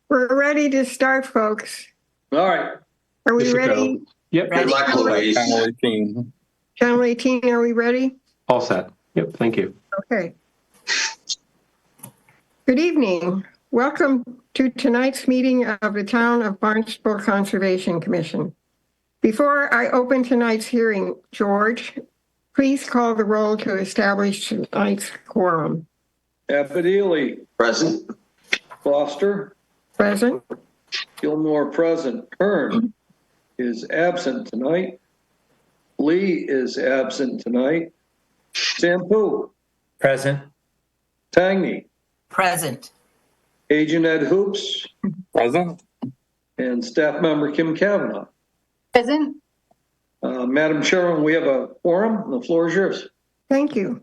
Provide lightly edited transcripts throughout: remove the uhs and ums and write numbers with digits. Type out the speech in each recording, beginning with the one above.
We're ready to start, folks. All right. Are we ready? Yep. Good luck, Louise. Channel 18, are we ready? All set. Yep. Thank you. Okay. Good evening. Welcome to tonight's meeting of the Town of Barnstable Conservation Commission. Before I open tonight's hearing, George, please call the roll to establish tonight's quorum. Affidili. Present. Foster. Present. Gilmore present. Kern is absent tonight. Lee is absent tonight. Sampu. Present. Tangney. Present. Agent Ed Hoops. Present. And staff member Kim Kavanaugh. Present. Madam Chairman, we have a quorum. The floor is yours. Thank you.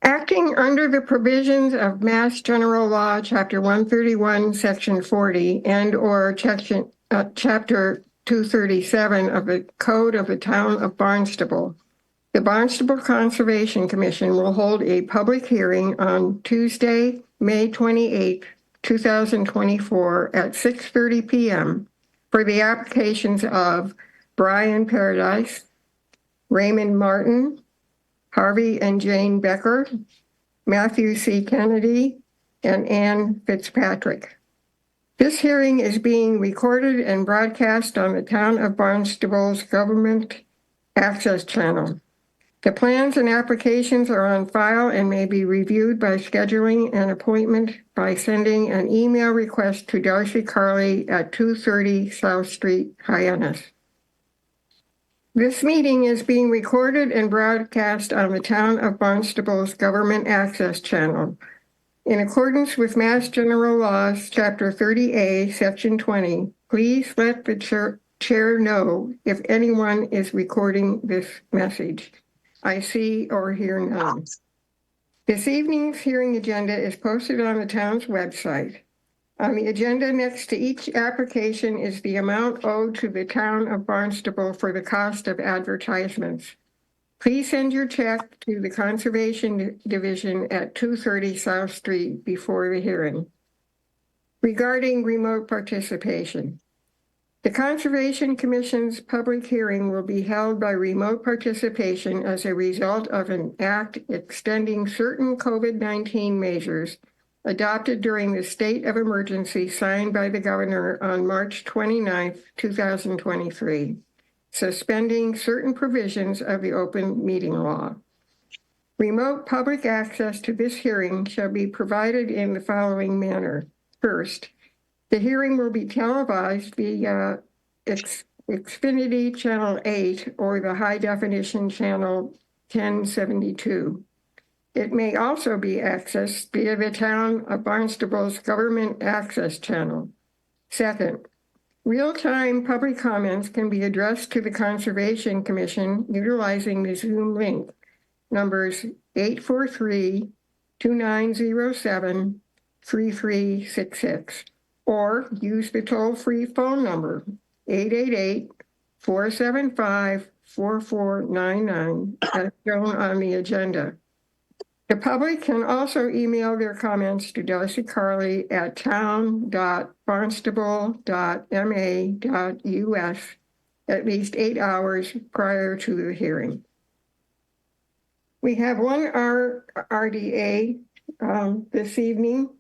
Acting under the provisions of Mass General Law, Chapter 131, Section 40, and or Chapter 237 of the Code of the Town of Barnstable, the Barnstable Conservation Commission will hold a public hearing on Tuesday, May 28, 2024 at 6:30 p.m. for the applications of Brian Paradise, Raymond Martin, Harvey and Jane Becker, Matthew C. Kennedy, and Ann Fitzpatrick. This hearing is being recorded and broadcast on the Town of Barnstable's Government Access Channel. The plans and applications are on file and may be reviewed by scheduling an appointment by sending an email request to Darcy Carley at 230 South Street, Hyannis. This meeting is being recorded and broadcast on the Town of Barnstable's Government Access Channel. In accordance with Mass General Laws, Chapter 30A, Section 20, please let the chair know if anyone is recording this message. I see or hear none. This evening's hearing agenda is posted on the town's website. On the agenda next to each application is the amount owed to the Town of Barnstable for the cost of advertisements. Please send your check to the Conservation Division at 230 South Street before the hearing. Regarding remote participation, the Conservation Commission's public hearing will be held by remote participation as a result of an act extending certain COVID-19 measures adopted during the state of emergency signed by the governor on March 29, 2023, suspending certain provisions of the open meeting law. Remote public access to this hearing shall be provided in the following manner. First, the hearing will be televised via Xfinity Channel 8 or the High Definition Channel 1072. It may also be accessed via the Town of Barnstable's Government Access Channel. Second, real-time public comments can be addressed to the Conservation Commission utilizing the Zoom link, numbers 843-2907-3366, or use the toll-free phone number 888-475-4499 as shown on the agenda. The public can also email their comments to Darcy Carley at town.barnstable.ma.us at least 8 hours prior to the hearing. We have one RDA this evening,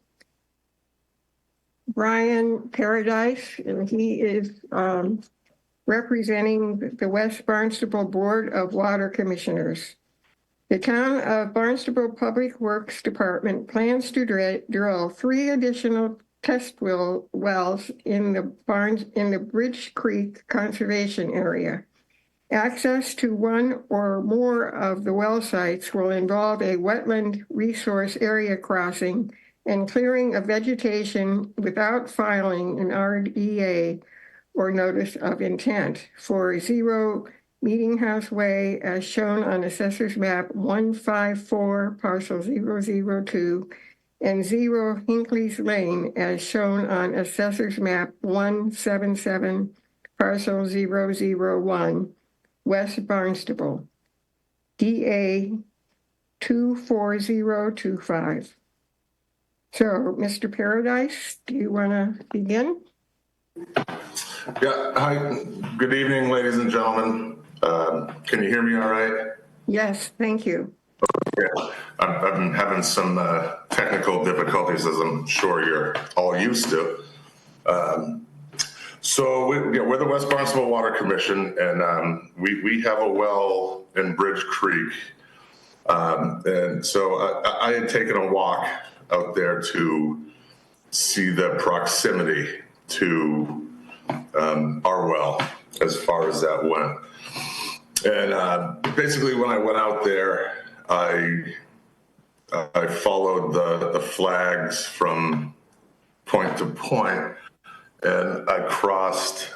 Brian Paradise, and he is representing the West Barnstable Board of Water Commissioners. The Town of Barnstable Public Works Department plans to drill 3 additional test wells in the Bridge Creek Conservation Area. Access to one or more of the well sites will involve a wetland resource area crossing and clearing of vegetation without filing an RDA or notice of intent for 0 Meeting House Way as shown on Assessor's Map 154, Parcel 002, and 0 Hinckley's Lane as shown on Assessor's Map 177, Parcel 001, West Barnstable, DA 24025. So, Mr. Paradise, do you want to begin? Yeah, hi, good evening, ladies and gentlemen. Can you hear me all right? Yes, thank you. Yeah, I've been having some technical difficulties, as I'm sure you're all used to. We're the West Barnstable Water Commission, and we have a well in Bridge Creek. And so I had taken a walk out there to see the proximity to our well as far as that went. And basically, when I went out there, I followed the flags from point to point, and I crossed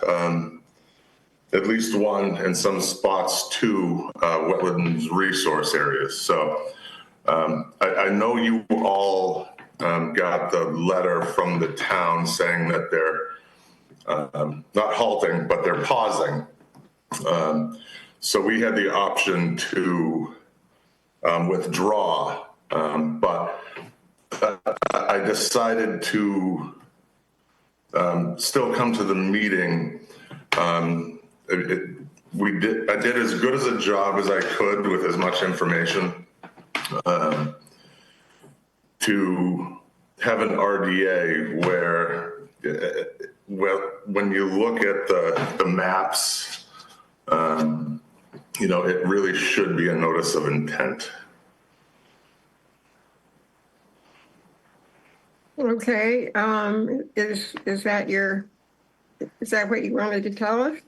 at least one, in some spots, two wetlands resource areas. So I know you all got the letter from the town saying that they're not halting, but they're pausing. So we had the option to withdraw, but I decided to still come to the meeting. I did as good as a job as I could with as much information to have an RDA where, when you look at the maps, it really should be a notice of intent. Okay, is that what you wanted to tell us?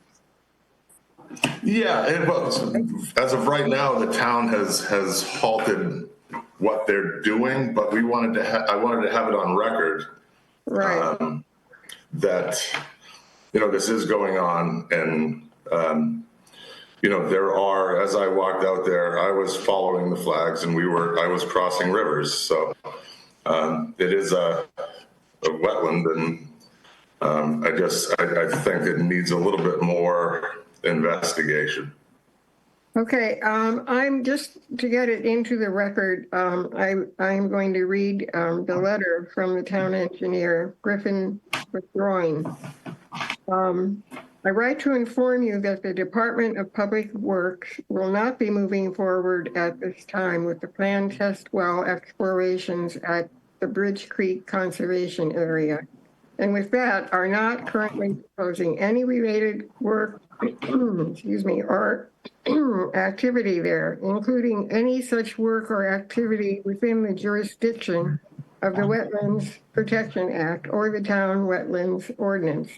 Yeah, well, as of right now, the town has halted what they're doing, but I wanted to have it on record Right, that, this is going on. And, there are, as I walked out there, I was following the flags, and I was crossing rivers. So it is a wetland, and I think it needs a little bit more investigation. okay, I'm just to get it into the record, I'm going to read the letter from the town engineer, Griffin withdrawing. I write to inform you that the Department of Public Works will not be moving forward at this time with the planned test well explorations at the Bridge Creek Conservation Area. And with that, are not currently proposing any related work, excuse me, or activity there, including any such work or activity within the jurisdiction of the Wetlands Protection Act or the Town Wetlands Ordinance.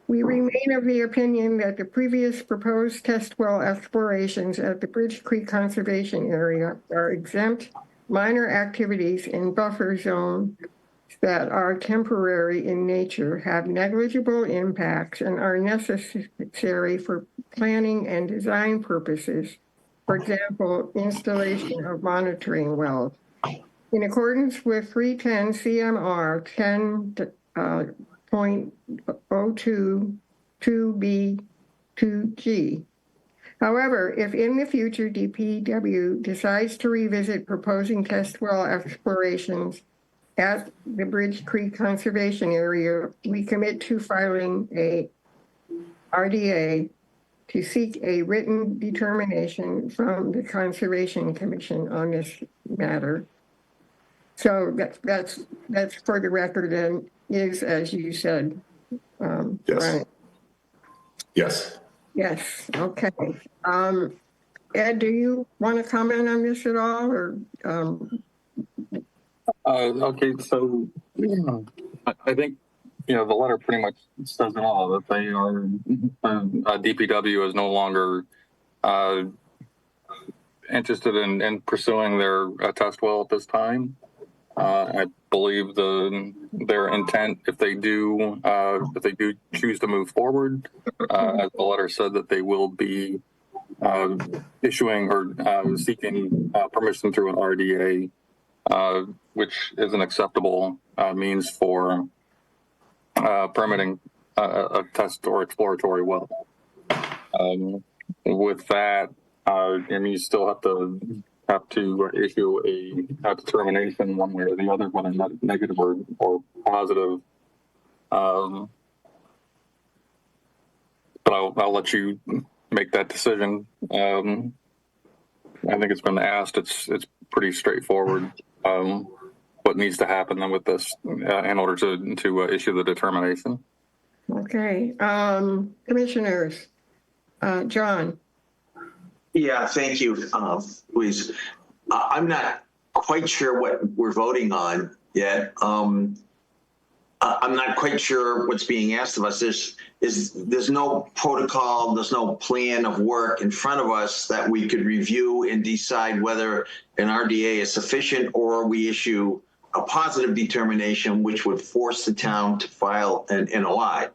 We remain of the opinion that the previous proposed test well explorations at the Bridge Creek Conservation Area are exempt minor activities in buffer zone that are temporary in nature, have negligible impacts, and are necessary for planning and design purposes. For example, installation of monitoring wells. In accordance with 310 CMR 10.02 2B 2G. However, if in the future DPW decides to revisit proposing test well explorations at the Bridge Creek Conservation Area, we commit to filing a RDA to seek a written determination from the Conservation Commission on this matter. So that's for the record, and is, as you said, Yes. Brian. Yes. Yes, okay. Ed, do you want to comment on this at all, or? Okay, so I think the letter pretty much says it all, that they are DPW is no longer interested in pursuing their test well at this time. I believe their intent, if they do choose to move forward, as the letter said, that they will be issuing or seeking permission through an RDA, which is an acceptable means for permitting a test or exploratory well. With that, you still have to have to issue a determination one way or the other, whether negative or positive. But I'll let you make that decision. I think it's been asked. It's pretty straightforward. What needs to happen then with this in order to issue the determination? Okay, commissioners, John. Yeah, thank you, Louise. I'm not quite sure what we're voting on yet. I'm not quite sure what's being asked of us. There's no protocol, there's no plan of work in front of us that we could review and decide whether an RDA is sufficient, or we issue a positive determination, which would force the town to file an NOI.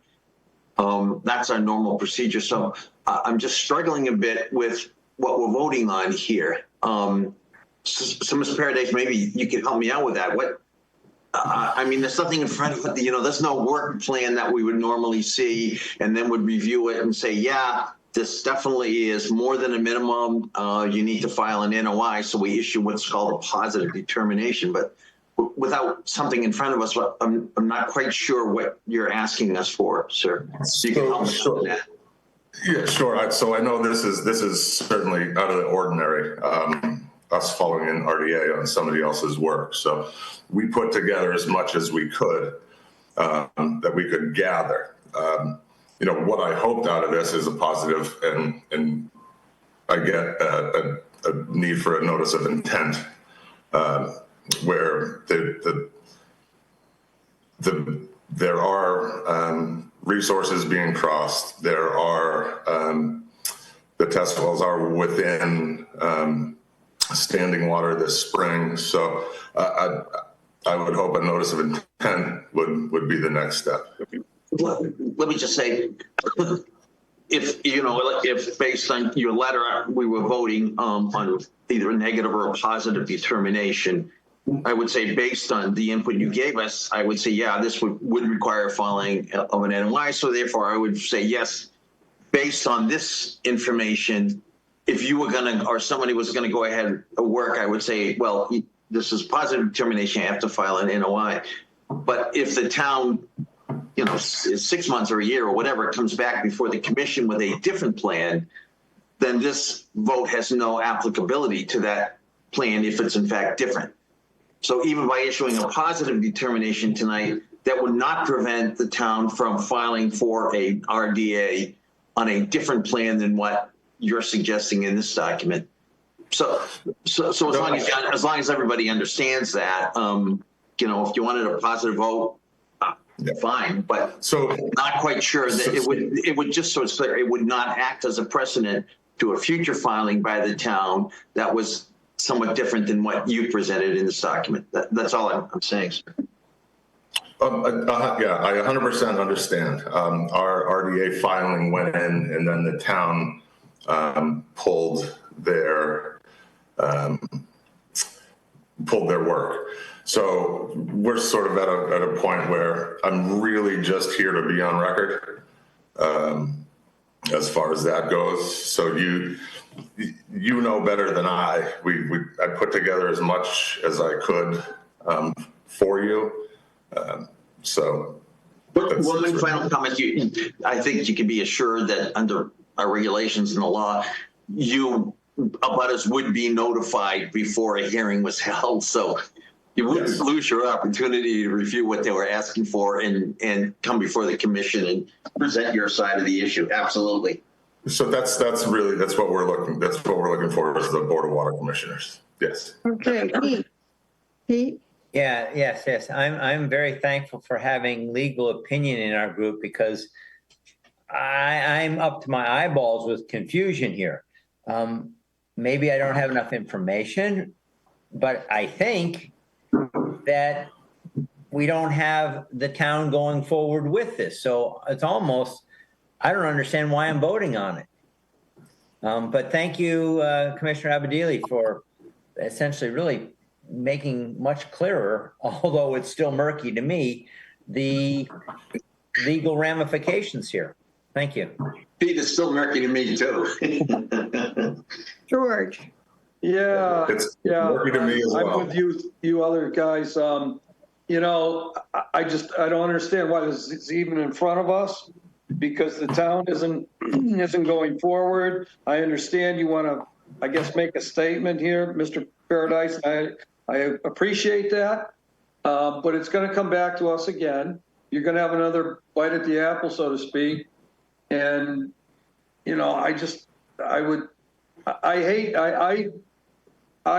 That's our normal procedure. So I'm just struggling a bit with what we're voting on here. So Mr. Paradise, maybe you can help me out with that. I mean, there's nothing in front of it, there's no work plan that we would normally see and then would review it and say, yeah, this definitely is more than a minimum. You need to file an NOI. So we issue what's called a positive determination. But without something in front of us, I'm not quite sure what you're asking us for, sir. So you can help us with that. Yeah, sure. So I know this is certainly out of the ordinary, us following an RDA on somebody else's work. So we put together as much as we could that we could gather. What I hoped out of this is a positive, and I get a need for a notice of intent where there are resources being crossed. There are the test wells are within standing water this spring. So I would hope a notice of intent would be the next step. Let me just say, if based on your letter, we were voting on either a negative or a positive determination, I would say based on the input you gave us, I would say, yeah, this would require filing of an NOI. So therefore I would say, yes, based on this information, if you were going to, or somebody was going to go ahead and work, I would say, well, this is positive determination, you have to file an NOI. But if the town, 6 months or a year or whatever, it comes back before the commission with a different plan, then this vote has no applicability to that plan if it's in fact different. So even by issuing a positive determination tonight, that would not prevent the town from filing for a RDA on a different plan than what you're suggesting in this document. So as long as everybody understands that, if you wanted a positive vote, fine, but So not quite sure that it would just so it's clear, it would not act as a precedent to a future filing by the town that was somewhat different than what you presented in this document. That's all I'm saying, sir. Yeah, I 100% understand. Our RDA filing went in, and then the town pulled their work. So we're sort of at a point where I'm really just here to be on record as far as that goes. So you know better than I put together as much as I could for you. One final comment. I think you can be assured that under our regulations and the law, abutters would be notified before a hearing was held. So you wouldn't lose your opportunity to review what they were asking for and come before the commission and present your side of the issue. Absolutely. So that's what we're looking for as the Board of Water Commissioners. Yes. Okay, Pete? Yeah, yes. I'm very thankful for having legal opinion in our group because I'm up to my eyeballs with confusion here. Maybe I don't have enough information, but I think that we don't have the town going forward with this. So it's almost, I don't understand why I'm voting on it. But thank you, Commissioner Abadili, for essentially really making much clearer, although it's still murky to me, the legal ramifications here. Thank you. Pete, it's still murky to me too. George? Yeah, It's yeah. murky to me as I'm well. with you other guys. You know, I don't understand why this is even in front of us, because the town isn't going forward. I understand you want to, I guess, make a statement here, Mr. Paradise. I appreciate that, but it's going to come back to us again. You're going to have another bite at the apple, so to speak. And, you know, I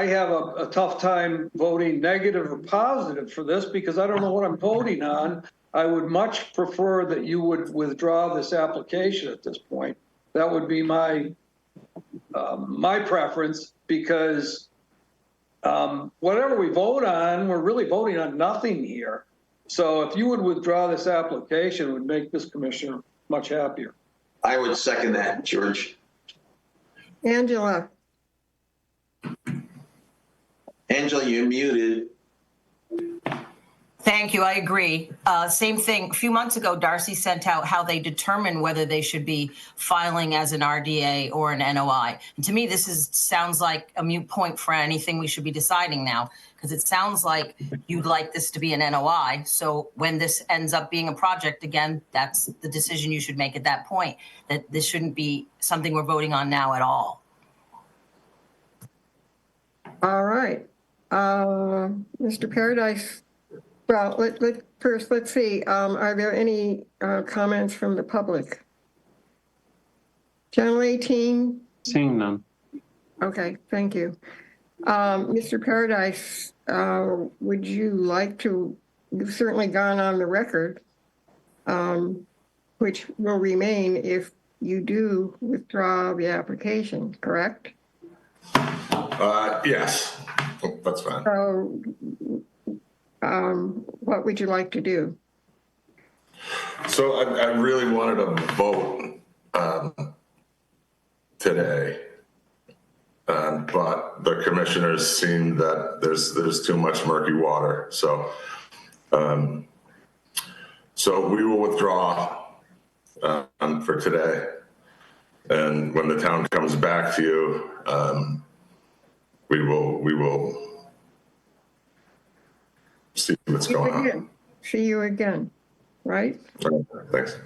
have a tough time voting negative or positive for this because I don't know what I'm voting on. I would much prefer that you would withdraw this application at this point. That would be my preference, because whatever we vote on, we're really voting on nothing here. So if you would withdraw this application, it would make this commissioner much happier. I would second that, George. Angela, Angela, you're muted. Thank you. I agree. Same thing. A few months ago, Darcy sent out how they determine whether they should be filing as an RDA or an NOI. And to me, sounds like a moot point for anything we should be deciding now, because it sounds like you'd like this to be an NOI. So when this ends up being a project again, that's the decision you should make at that point, that this shouldn't be something we're voting on now at all. all right. Mr. Paradise, well, let's see. Are there any comments from the public? Channel 18? Seeing none. Okay, thank you. Mr. Paradise, would you like to, you've certainly gone on the record, which will remain if you do withdraw the application, correct? Yes, that's fine. So, what would you like to do? So I really wanted to vote today, but the commissioners seem that there's too much murky water. So so we will withdraw for today, and when the town comes back to you, we will see what's going on. See you again, right? Thanks.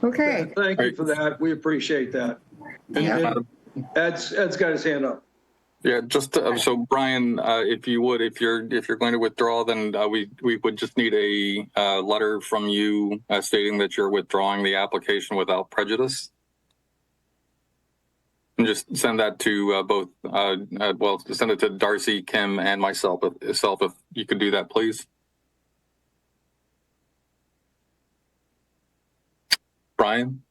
Okay. Thank you for that. We appreciate that. Yeah. Ed's got his hand up. Yeah, just so Brian, if you're going to withdraw, then we would just need a letter from you stating that you're withdrawing the application without prejudice, and just send that to both. Well, send it to Darcy, Kim, and myself. If you could do that, please. Brian.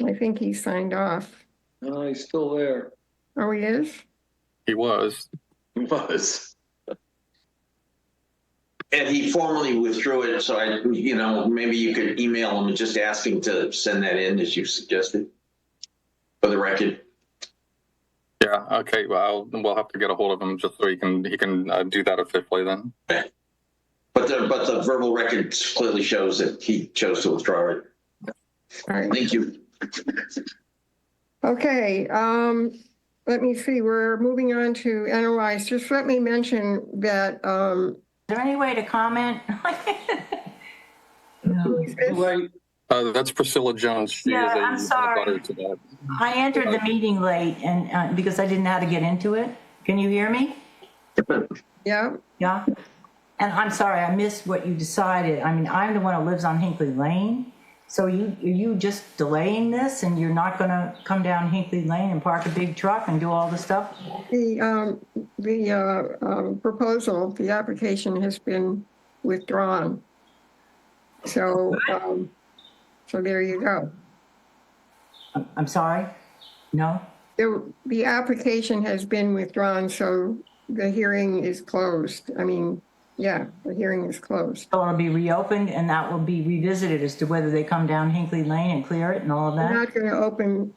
I think he signed off. No, he's still there. Oh, he is? He was. He was. And he formally withdrew it, so maybe you could email him and just ask him to send that in as you suggested, for the record. Yeah. Okay. Well, we'll have to get a hold of him just so he can do that officially then. Okay. But the verbal record clearly shows that he chose to withdraw it. All right. Thank you. Okay, let me see, we're moving on to NOIs. Just let me mention that, Is there any way to comment? Wait, That's Priscilla Jones. She Yeah, is I'm sorry. butter to that. I entered the meeting late and because I didn't know how to get into it. Can you hear me? yeah, Yeah. And I'm sorry, I missed what you decided. I mean, I'm the one who lives on Hinkley Lane. So are you just delaying this and you're not going to come down Hinkley Lane and park a big truck and do all the stuff? the proposal, the application has been withdrawn. So, so there you go. I'm sorry? No? The application has been withdrawn, so the hearing is closed. I mean, yeah, the hearing is closed. So it'll be reopened and that will be revisited as to whether they come down Hinkley Lane and clear it and all of We're that? not going to open,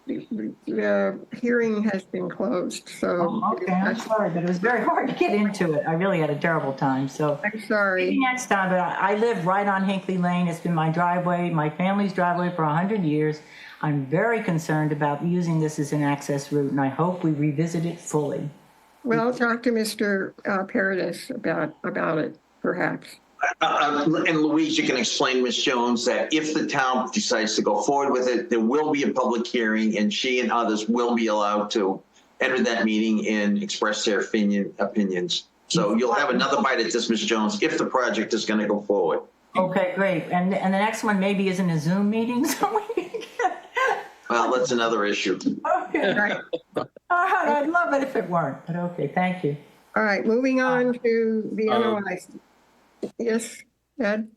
the hearing has been closed, so. Oh, okay, I'm sorry, but it was very hard to get into it. I really had a terrible time, so. I'm sorry. Maybe next time, but I live right on Hinkley Lane. It's been my driveway, my family's driveway for 100 years. I'm very concerned about using this as an access route, and I hope we revisit it fully. Well, talk to Mr. Paradis about it, perhaps. And Louise, you can explain, Ms. Jones, that if the town decides to go forward with it, there will be a public hearing, and she and others will be allowed to enter that meeting and express their opinions. So you'll have another bite at this, Ms. Jones, if the project is going to go forward. Okay, great. And the next one maybe isn't a Zoom meeting, so we can Well, that's another issue. okay. Right. I'd love it if it weren't, but okay, thank you. All right, moving on to the NOI. Yes, Ed?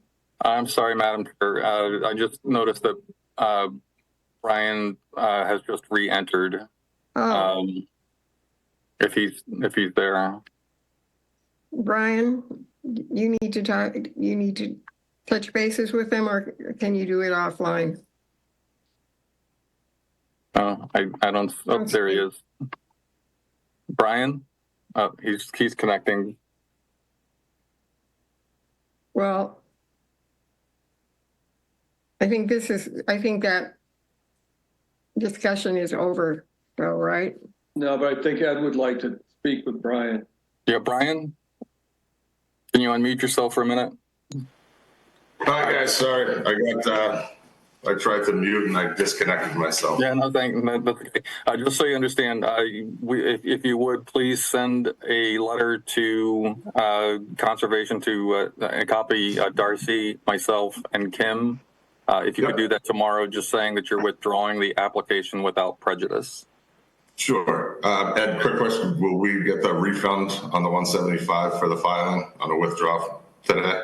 I'm sorry, Madam Chair. I just noticed that Brian has just re-entered. Oh, If he's there. Brian, you need to touch bases with them, or can you do it offline? I don't. Oh, there he is. Brian, he's connecting. Well, I think that discussion is over, though, right? No, but I think Ed would like to speak with Brian. Yeah, Brian, can you unmute yourself for a minute? Hi guys, sorry, I tried to mute and I disconnected myself. Yeah, no, that's okay. Just so you understand, if you would please send a letter to conservation to copy Darcy, myself, and Kim. If you could do that tomorrow, just saying that you're withdrawing the application without prejudice. Sure. Ed, quick question. Will we get the refund on the 175 for the filing on the withdrawal today?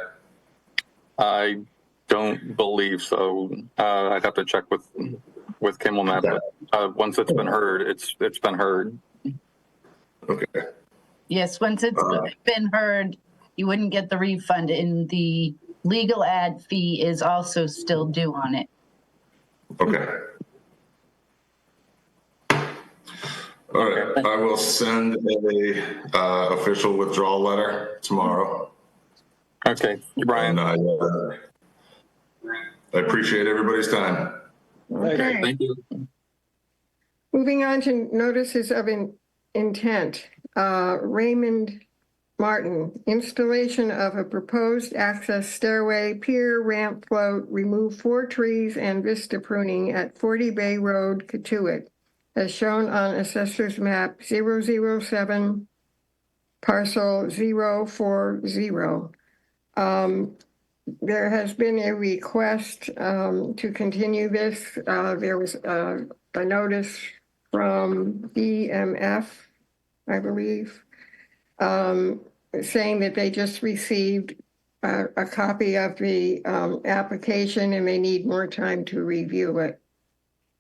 I don't believe so. I'd have to check with Kim on that. But once it's been heard, it's been heard. Okay. Yes, once it's been heard, you wouldn't get the refund, and the legal ad fee is also still due on it. Okay. All right. I will send a official withdrawal letter tomorrow. Okay, Brian. And I appreciate everybody's time. Okay. Thank you. Moving on to notices of intent. Raymond Martin, installation of a proposed access stairway, pier, ramp, float, remove 4 trees and vista pruning at 40 Bay Road, Katuitt, as shown on Assessor's Map 007, parcel 040. There has been a request to continue this. There was a notice from DMF, I believe, saying that they just received a copy of the application and they need more time to review it.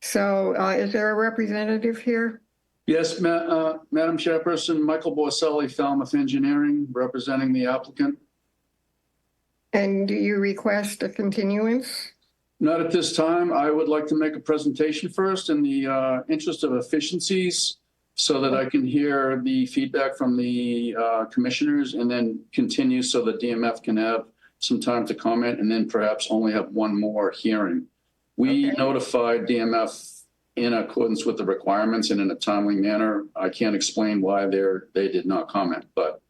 So is there a representative here? Yes, Madam Chairperson, Michael Borselli, Falmouth Engineering, representing the applicant. And do you request a continuance? Not at this time. I would like to make a presentation first in the interest of efficiencies so that I can hear the feedback from the commissioners and then continue so that DMF can have some time to comment and then perhaps only have one more hearing. We notified DMF in accordance with the requirements and in a timely manner. I can't explain why they did not comment, but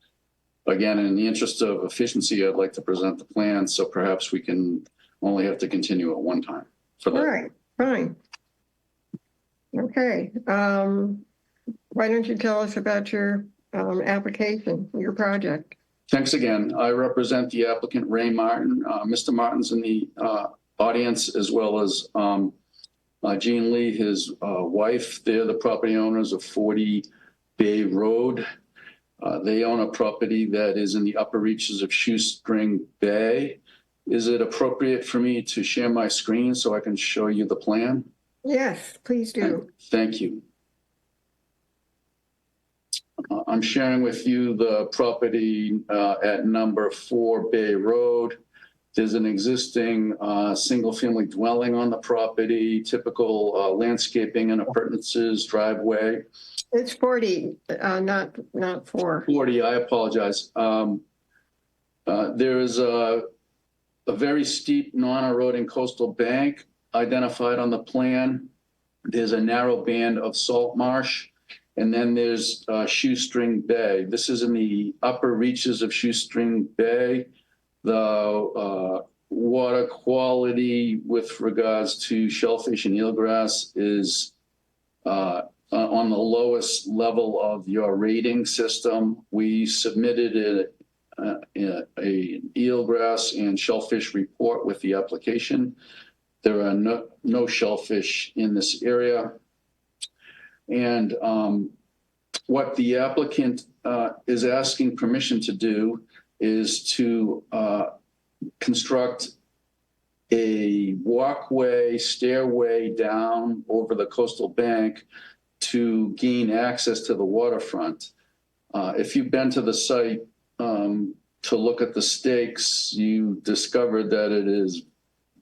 again, in the interest of efficiency, I'd like to present the plan, so perhaps we can only have to continue at one time. For that. All right, fine. Okay. Why don't you tell us about your application, your project? Thanks again. I represent the applicant, Ray Martin. Mr. Martin's in the audience, as well as Jean Lee, his wife. They're the property owners of 40 Bay Road. They own a property that is in the upper reaches of Shoestring Bay. Is it appropriate for me to share my screen so I can show you the plan? Yes, please do. Thank you. I'm sharing with you the property at number 4 Bay Road. There's an existing single-family dwelling on the property, typical landscaping and appurtenances, driveway. It's 40, not 4. 40, I apologize. There is a very steep non-eroding coastal bank identified on the plan. There's a narrow band of salt marsh, and then there's Shoestring Bay. This is in the upper reaches of Shoestring Bay. The water quality with regards to shellfish and eelgrass is on the lowest level of your rating system. We submitted an eelgrass and shellfish report with the application. There are no shellfish in this area. And what the applicant is asking permission to do is to construct a walkway, stairway down over the coastal bank to gain access to the waterfront. If you've been to the site to look at the stakes, you discovered that it is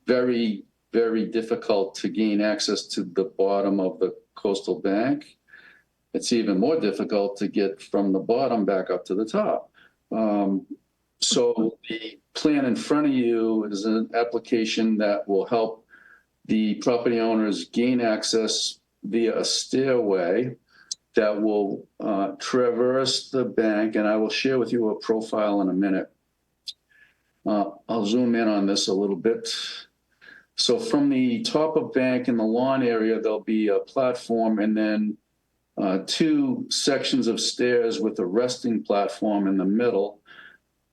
very, very difficult to gain access to the bottom of the coastal bank. It's even more difficult to get from the bottom back up to the top. So the plan in front of you is an application that will help the property owners gain access via a stairway that will traverse the bank, and I will share with you a profile in a minute. I'll zoom in on this a little bit. So from the top of bank in the lawn area, there'll be a platform and then two sections of stairs with a resting platform in the middle,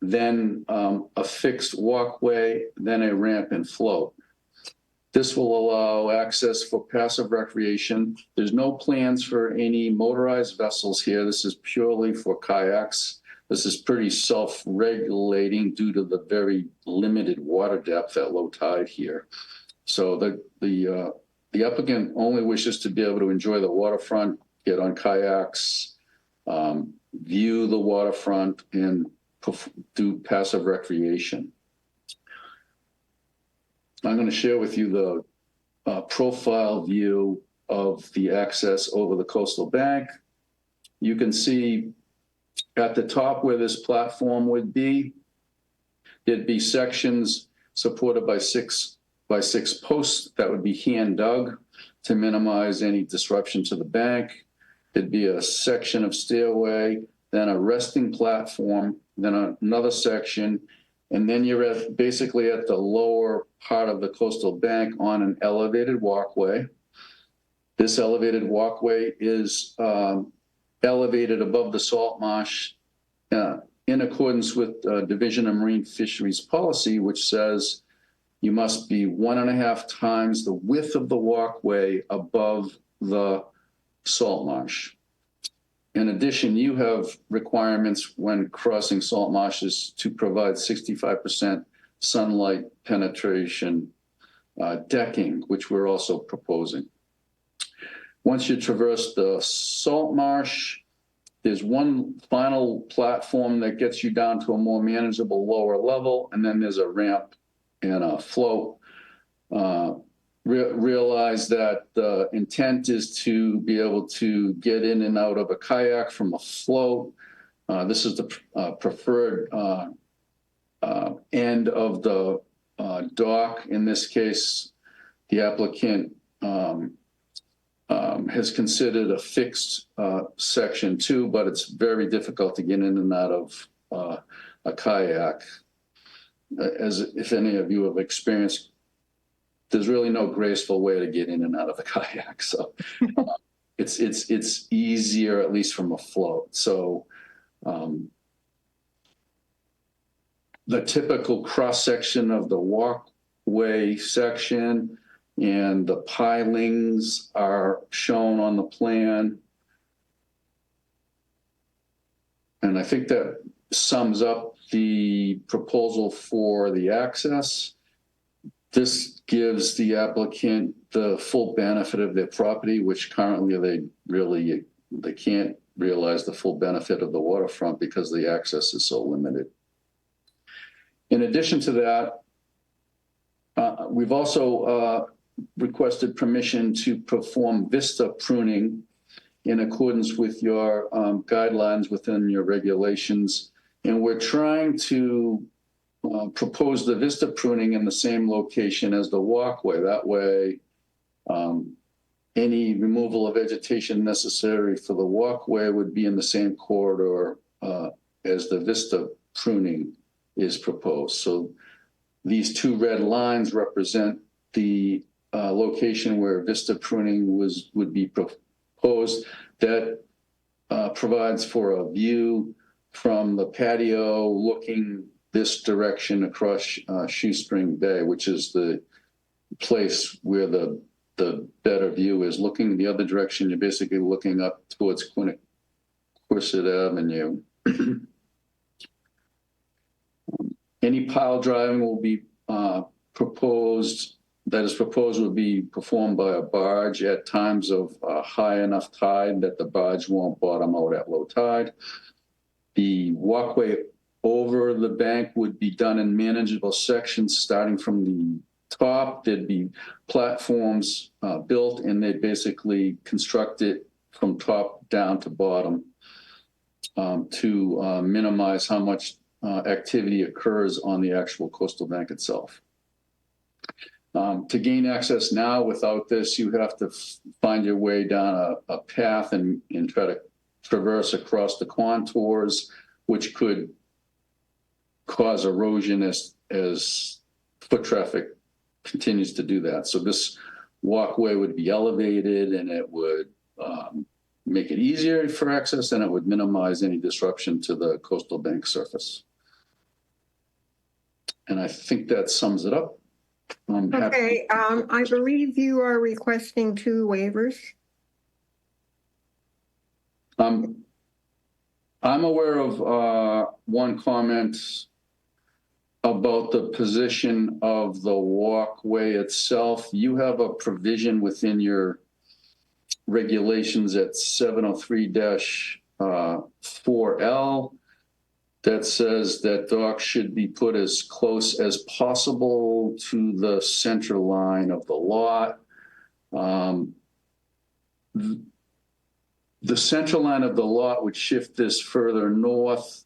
then a fixed walkway, then a ramp and float. This will allow access for passive recreation. There's no plans for any motorized vessels here. This is purely for kayaks. This is pretty self-regulating due to the very limited water depth at low tide here. So the applicant only wishes to be able to enjoy the waterfront, get on kayaks, view the waterfront, and do passive recreation. I'm going to share with you the profile view of the access over the coastal bank. You can see at the top where this platform would be, there'd be sections supported by six posts that would be hand dug to minimize any disruption to the bank. There'd be a section of stairway, then a resting platform, then another section, and then you're basically at the lower part of the coastal bank on an elevated walkway. This elevated walkway is elevated above the salt marsh in accordance with Division of Marine Fisheries policy, which says you must be 1.5 times the width of the walkway above the salt marsh. In addition, you have requirements when crossing salt marshes to provide 65% sunlight penetration decking, which we're also proposing. Once you traverse the salt marsh, there's one final platform that gets you down to a more manageable lower level, and then there's a ramp and a float. Realize that the intent is to be able to get in and out of a kayak from a float. This is the preferred end of the dock. In this case, the applicant has considered a fixed section too, but it's very difficult to get in and out of a kayak. As if any of you have experienced, there's really no graceful way to get in and out of a kayak. So it's easier, at least from a float. So the typical cross section of the walkway section and the pilings are shown on the plan. And I think that sums up the proposal for the access. This gives the applicant the full benefit of their property, which currently they can't realize the full benefit of the waterfront because the access is so limited. In addition to that, we've also requested permission to perform vista pruning in accordance with your guidelines within your regulations. And we're trying to propose the vista pruning in the same location as the walkway. That way, any removal of vegetation necessary for the walkway would be in the same corridor as the vista pruning is proposed. So these two red lines represent the location where vista pruning would be proposed. That provides for a view from the patio looking this direction across Shoestring Bay, which is the place where the better view is. Looking the other direction, you're basically looking up towards Quistit Avenue. Any pile driving will be proposed would be performed by a barge at times of high enough tide that the barge won't bottom out at low tide. The walkway over the bank would be done in manageable sections starting from the top. There'd be platforms built, and they'd basically construct it from top down to bottom to minimize how much activity occurs on the actual coastal bank itself. To gain access now without this, you have to find your way down a path and try to traverse across the contours, which could cause erosion as foot traffic continues to do that. So this walkway would be elevated, and it would make it easier for access, and it would minimize any disruption to the coastal bank surface. And I think that sums it up. Okay, I believe you are requesting 2 waivers. I'm aware of one comment about the position of the walkway itself. You have a provision within your regulations at 703-4L that says that docks should be put as close as possible to the center line of the lot. The center line of the lot would shift this further north.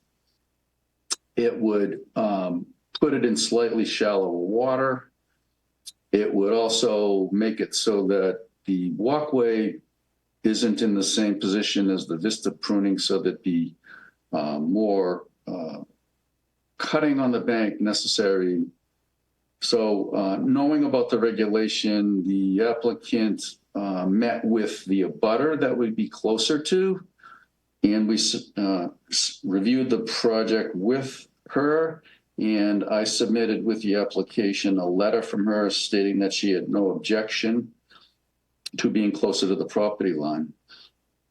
It would put it in slightly shallower water. It would also make it so that the walkway isn't in the same position as the vista pruning, so that the more cutting on the bank necessary. So knowing about the regulation, the applicant met with the abutter that would be closer to, and we reviewed the project with her, and I submitted with the application a letter from her stating that she had no objection to being closer to the property line.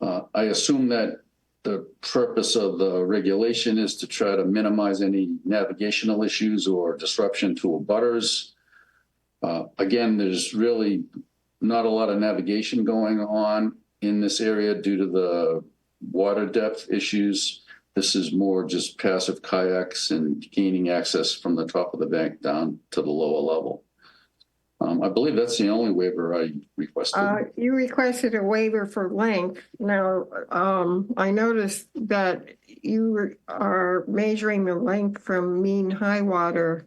I assume that the purpose of the regulation is to try to minimize any navigational issues or disruption to abutters. Again, there's really not a lot of navigation going on in this area due to the water depth issues. This is more just passive kayaks and gaining access from the top of the bank down to the lower level. I believe that's the only waiver I requested. You requested a waiver for length. Now, I noticed that you are measuring the length from mean high water,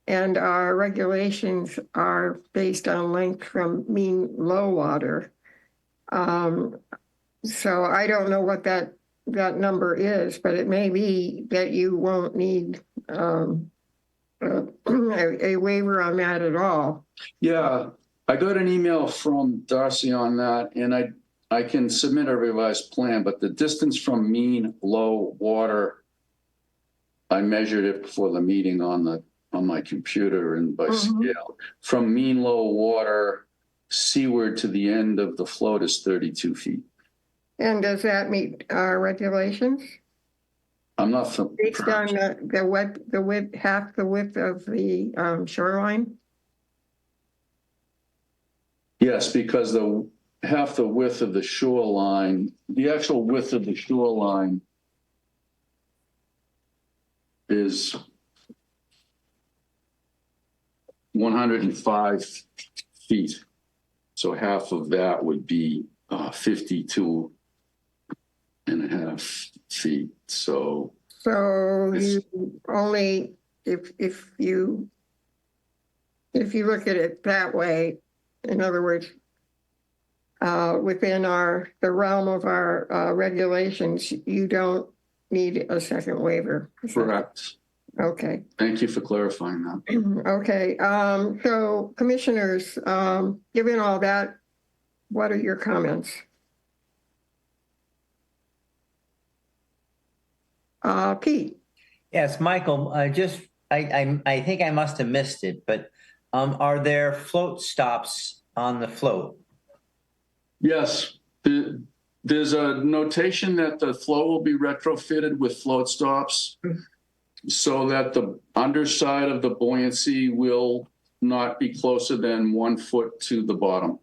and our regulations are based on length from mean low water. So I don't know what that number is, but it may be that you won't need a waiver on that at all. Yeah, I got an email from Darcy on that, and I can submit a revised plan, but the distance from mean low water, I measured it before the meeting on my computer and by scale. From mean low water seaward to the end of the float is 32 feet. And does that meet our regulations? I'm not based on the width, half the width of the shoreline? Yes, because the half the width of the shoreline, the actual width of the shoreline is 105 feet. So half of that would be 52 and a half feet. So you only, if you look at it that way, in other words, within the realm of our regulations, you don't need a second waiver. Correct. Okay. Thank you for clarifying that. Okay. So commissioners, given all that, what are your comments? Pete? Yes, Michael, I think I must have missed it, but are there float stops on the float? Yes, there's a notation that the float will be retrofitted with float stops so that the underside of the buoyancy will not be closer than 1 foot to the bottom.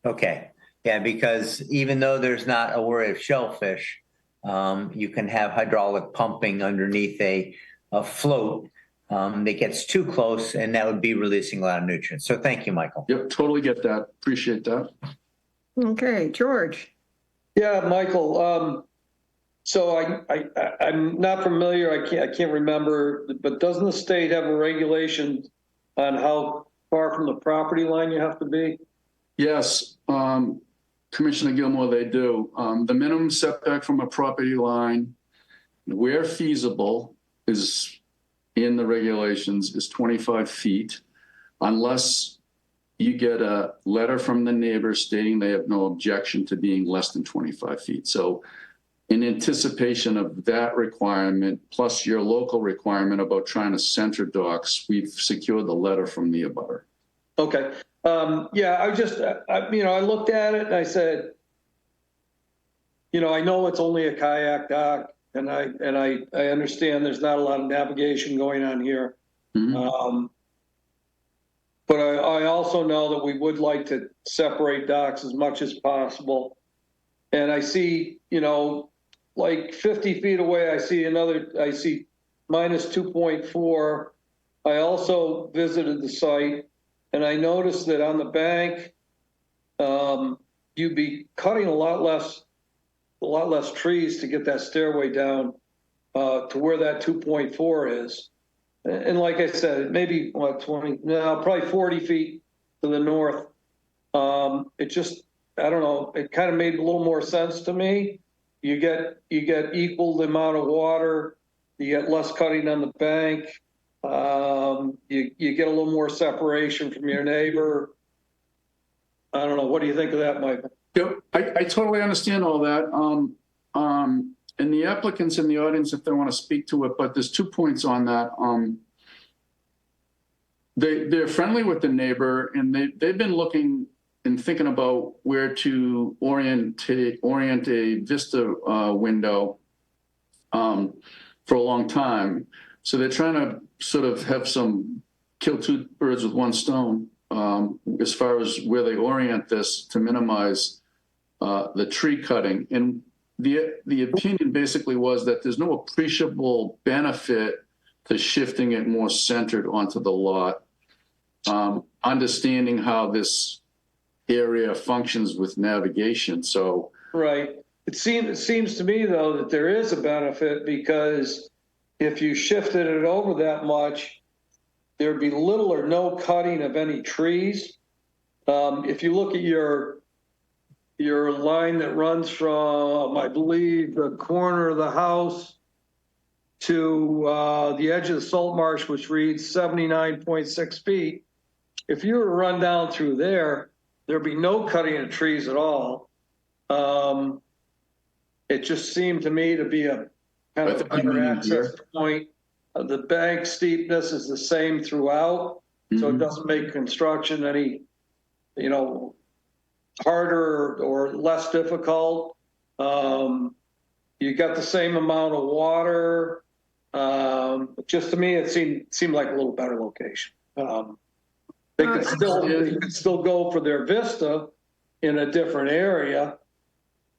Okay, yeah, because even though there's not a worry of shellfish, you can have hydraulic pumping underneath a float that gets too close, and that would be releasing a lot of nutrients. So thank you, Michael. Yep, totally get that. Appreciate that. Okay, George? Yeah, Michael. So I'm not familiar. I can't remember. But doesn't the state have a regulation on how far from the property line you have to be? Yes, Commissioner Gilmore, they do. The minimum setback from a property line, where feasible, is in the regulations is 25 feet, unless you get a letter from the neighbor stating they have no objection to being less than 25 feet. So in anticipation of that requirement, plus your local requirement about trying to center docks, we've secured the letter from the abutter. Okay. Yeah, I looked at it and I said, I know it's only a kayak dock, and I understand there's not a lot of navigation going on here. Mm-hmm. But I also know that we would like to separate docks as much as possible. And I see, like 50 feet away, I see minus 2.4. I also visited the site, and I noticed that on the bank, you'd be cutting a lot less trees to get that stairway down to where that 2.4 is. And like I said, maybe probably 40 feet to the north. It just, I don't know, it kind of made a little more sense to me. You get equal the amount of water, you get less cutting on the bank, you get a little more separation from your neighbor. I don't know. What do you think of that, Michael? Yep, I totally understand all that. And the applicants in the audience, if they want to speak to it, but there's 2 points on that. They're friendly with the neighbor, and they've been looking and thinking about where to orient a vista window for a long time. So they're trying to sort of kill two birds with one stone as far as where they orient this to minimize the tree cutting. And the opinion basically was that there's no appreciable benefit to shifting it more centered onto the lot. Understanding how this area functions with navigation. So right. It seems to me though that there is a benefit, because if you shifted it over that much, there'd be little or no cutting of any trees. If you look at your line that runs from, I believe, the corner of the house to the edge of the salt marsh, which reads 79.6 feet. If you were to run down through there'd be no cutting of trees at all. It just seemed to me to be a kind of a better access point. The bank steepness is the same throughout, so it doesn't make construction any, harder or less difficult. You got the same amount of water. Just to me, it seemed like a little better location. They could still go for their vista in a different area,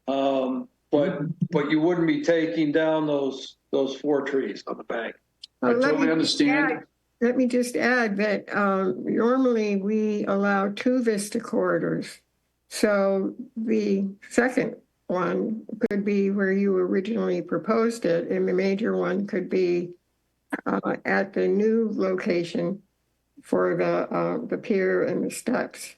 but you wouldn't be taking down those 4 trees on the bank. I totally understand. Let me just add that normally we allow 2 vista corridors. So the second one could be where you originally proposed it, and the major one could be at the new location for the pier and the steps.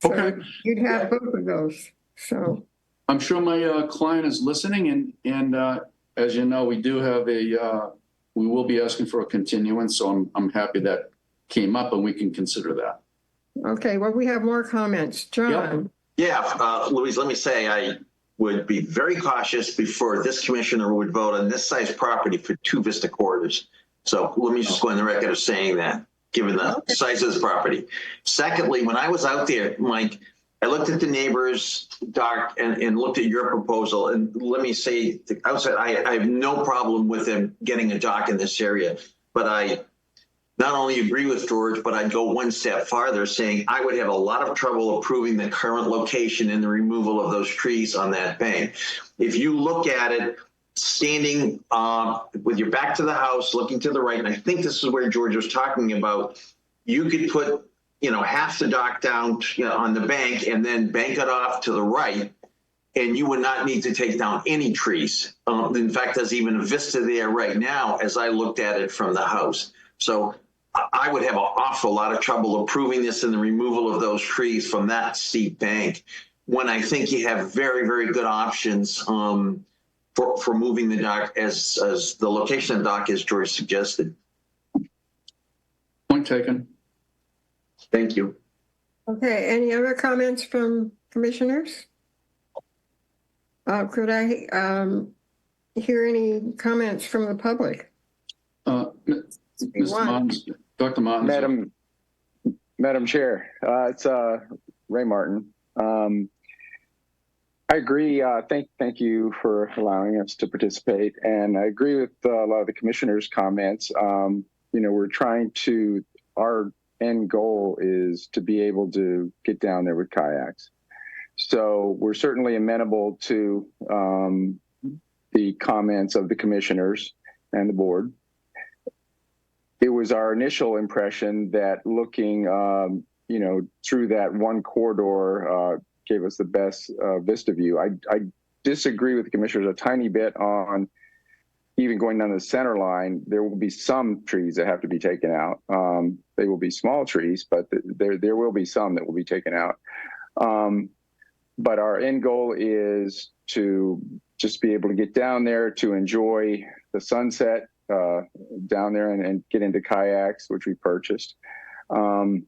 So Okay. you'd have both of those, so. I'm sure my client is listening, and as you know, we do have we will be asking for a continuance, so I'm happy that came up and we can consider that. Okay, well, we have more comments. John? Yeah, Louise, let me say I would be very cautious before this commissioner would vote on this size property for 2 Vista corridors. So let me just go on the record of saying that, given the size of this property. Secondly, when I was out there, Mike, I looked at the neighbor's dock and looked at your proposal. And let me say, outside, I have no problem with them getting a dock in this area. But I not only agree with George, but I'd go one step farther, saying I would have a lot of trouble approving the current location and the removal of those trees on that bank. If you look at it, standing with your back to the house, looking to the right, and I think this is where George was talking about, you could put half the dock down on the bank and then bank it off to the right, and you would not need to take down any trees. In fact, there's even a vista there right now as I looked at it from the house. So I would have an awful lot of trouble approving this and the removal of those trees from that steep bank, when I think you have very, very good options for moving the dock as the location of the dock, as George suggested. Point taken. Thank you. Okay, any other comments from commissioners? Could I hear any comments from the public? Mr. Martins, Dr. Martins. Madam Chair, it's Ray Martin. I agree. Thank you for allowing us to participate, and I agree with a lot of the commissioners' comments. We're trying to. Our end goal is to be able to get down there with kayaks. So we're certainly amenable to the comments of the commissioners and the board. It was our initial impression that looking, through that one corridor gave us the best vista view. I disagree with the commissioners a tiny bit on even going down the center line. There will be some trees that have to be taken out. They will be small trees, but there will be some that will be taken out. But our end goal is to just be able to get down there to enjoy the sunset down there and get into kayaks, which we purchased. And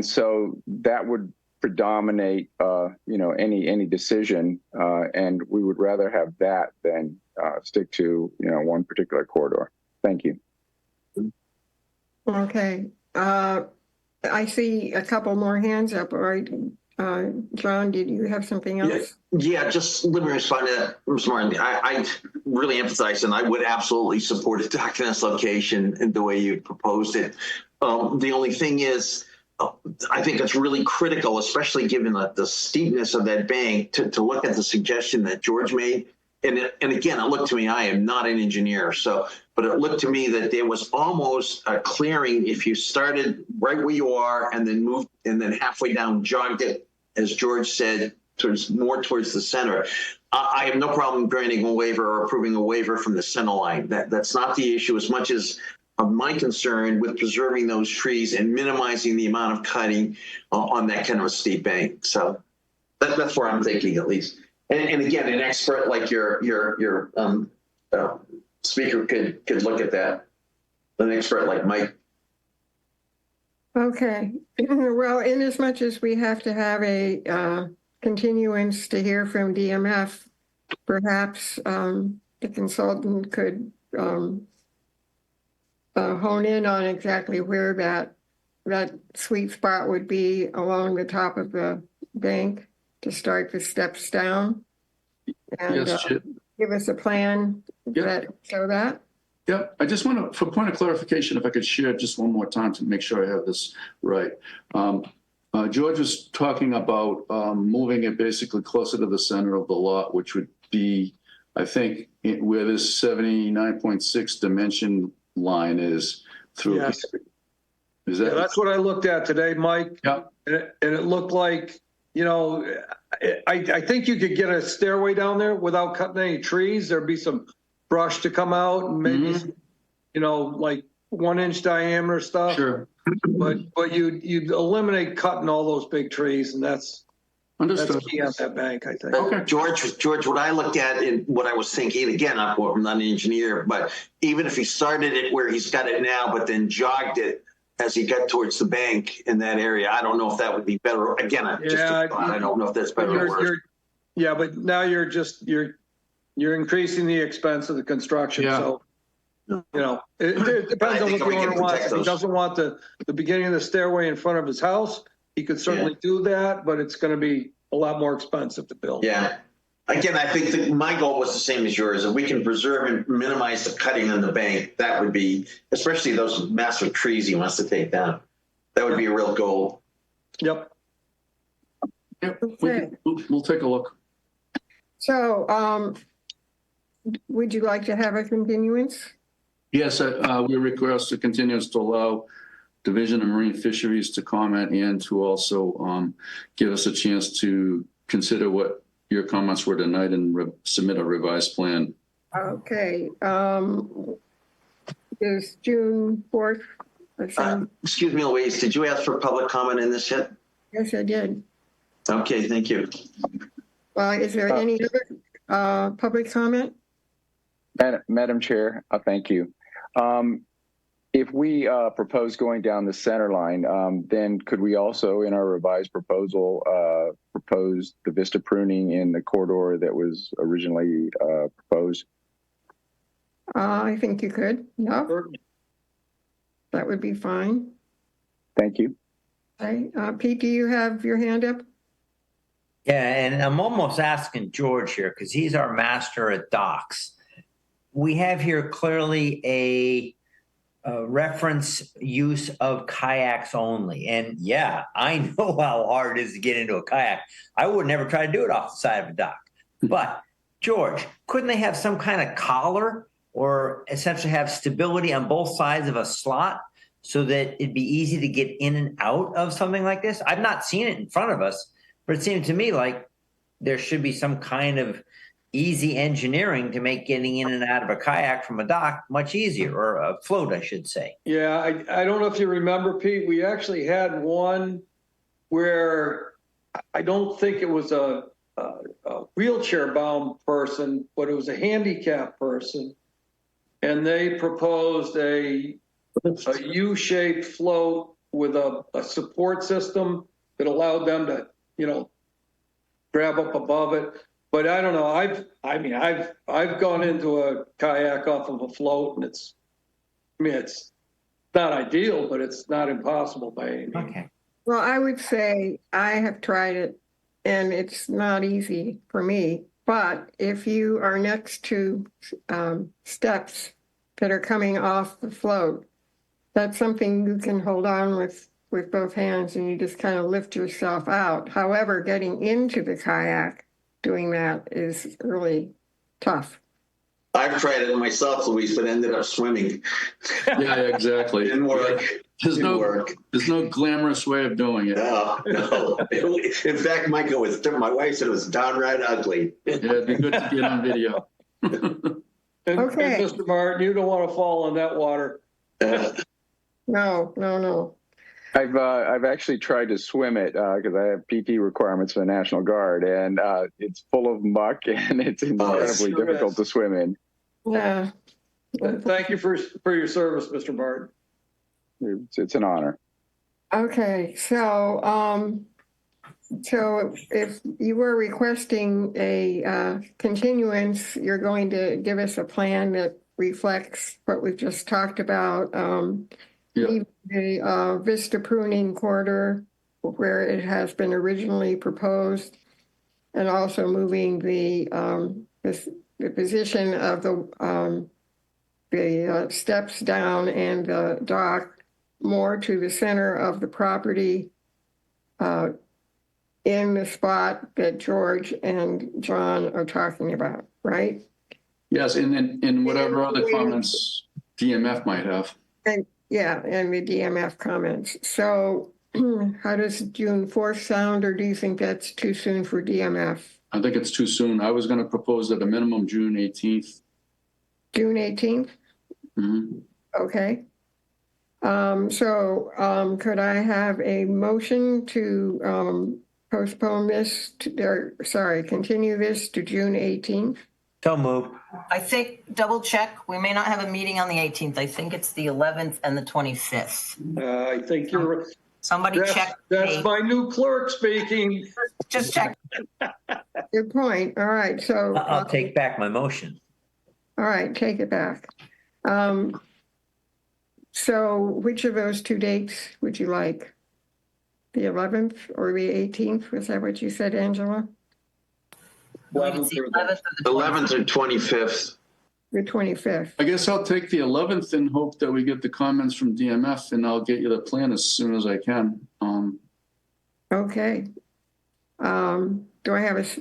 so that would predominate, any decision. And we would rather have that than stick to, one particular corridor. Thank you. Okay. I see a couple more hands up. All right. John, did you have something else? Yeah, just let me respond to that, Mr. Martin. I really emphasize, and I would absolutely support a dock in this location in the way you proposed it. The only thing is, I think it's really critical, especially given the steepness of that bank, to look at the suggestion that George made. And again, it looked to me, I am not an engineer, but it looked to me that there was almost a clearing if you started right where you are and then moved and then halfway down, jogged it, as George said, more towards the center. I have no problem granting a waiver or approving a waiver from the center line. That's not the issue as much as my concern with preserving those trees and minimizing the amount of cutting on that kind of a steep bank. So that's where I'm thinking, at least. And again, an expert like your speaker could look at that. An expert like Mike. Okay. Well, in as much as we have to have a continuance to hear from DMF, perhaps the consultant could hone in on exactly where that sweet spot would be along the top of the bank to start the steps down, and Yes, give us a plan that show that. Yep. I just want to, for point of clarification, if I could share just one more time to make sure I have this right. George was talking about moving it basically closer to the center of the lot, which would be, I think, where this 79.6 dimension line is through. Yes. Is that? Yeah, that's what I looked at today, Mike. Yeah. And it looked like, I think you could get a stairway down there without cutting any trees. There'd be some brush to come out and maybe, like 1-inch diameter stuff. Sure. But you'd eliminate cutting all those big trees, and that's Understood. key on that bank, I think. Okay. George, what I looked at and what I was thinking, again, I'm not an engineer, but even if he started it where he's got it now, but then jogged it as he got towards the bank in that area, I don't know if that would be better. Again, I don't know if that's better or worse. Yeah, but now you're increasing the expense of the construction, Yeah. so. It depends on what the owner wants. If he doesn't want the beginning of the stairway in front of his house, he could certainly do that, but it's going to be a lot more expensive to build. Yeah. Again, I think my goal was the same as yours. If we can preserve and minimize the cutting on the bank, that would be, especially those massive trees he wants to take down. That would be a real goal. Yep. Yep. We'll take a look. So, would you like to have a continuance? Yes, we request a continuance to allow Division of Marine Fisheries to comment and to also give us a chance to consider what your comments were tonight and submit a revised plan. Okay. Is June 4th? Excuse me, Louise, did you ask for public comment in this yet? Yes, I did. Okay, thank you. Well, is there any other public comment? Madam Chair, thank you. If we propose going down the center line, then could we also, in our revised proposal, propose the vista pruning in the corridor that was originally proposed? I think you could. Yeah, that would be fine. Thank you. Okay, Pete, do you have your hand up? Yeah, and I'm almost asking George here because he's our master at docks. We have here clearly a reference use of kayaks only. And yeah, I know how hard it is to get into a kayak. I would never try to do it off the side of a dock. But George, couldn't they have some kind of collar or essentially have stability on both sides of a slot so that it'd be easy to get in and out of something like this? I've not seen it in front of us, but it seemed to me like there should be some kind of easy engineering to make getting in and out of a kayak from a dock much easier, or a float, I should say. Yeah, I don't know if you remember, Pete, we actually had one where I don't think it was a wheelchair-bound person, but it was a handicapped person. And they proposed a U-shaped float with a support system that allowed them to, grab up above it. But I don't know. I've gone into a kayak off of a float, and it's not ideal, but it's not impossible by any means. Okay. Well, I would say I have tried it, and it's not easy for me. But if you are next to steps that are coming off the float, that's something you can hold on with both hands, and you just kind of lift yourself out. However, getting into the kayak, doing that is really tough. I've tried it myself, Louise, but ended up swimming. Yeah, exactly. Didn't work. There's no glamorous way of doing it. No. In fact, my wife said it was downright ugly. Yeah, it'd be good to get on video. And Okay. Mr. Martin, you don't want to fall in that water. No. I've actually tried to swim it because I have PT requirements for the National Guard, and it's full of muck and it's incredibly sure difficult is. to swim in. Yeah. Thank you for your service, Mr. Martin. It's an honor. Okay, so if you were requesting a continuance, you're going to give us a plan that reflects what we've just talked about. Yeah. The vista pruning corridor where it has been originally proposed, and also moving the position of the steps down and the dock more to the center of the property, in the spot that George and John are talking about, right? Yes, and whatever other comments DMF might have. And the DMF comments. So how does June 4th sound, or do you think that's too soon for DMF? I think it's too soon. I was going to propose at a minimum June 18th. June 18th? Mm-hmm. Okay. Could I have a motion to postpone this, continue this to June 18th? So moved. I think, double check, we may not have a meeting on the 18th. I think it's the 11th and the 25th. I think you're, Somebody check. that's my new clerk speaking. Just check. Good point. All right, so. I'll take back my motion. All right, take it back. So which of those two dates would you like? The 11th or the 18th? Was that what you said, Angela? I believe it's the 11th or the 11th or 25th. The 25th. I guess I'll take the 11th and hope that we get the comments from DMF, and I'll get you the plan as soon as I can. Okay. Do I have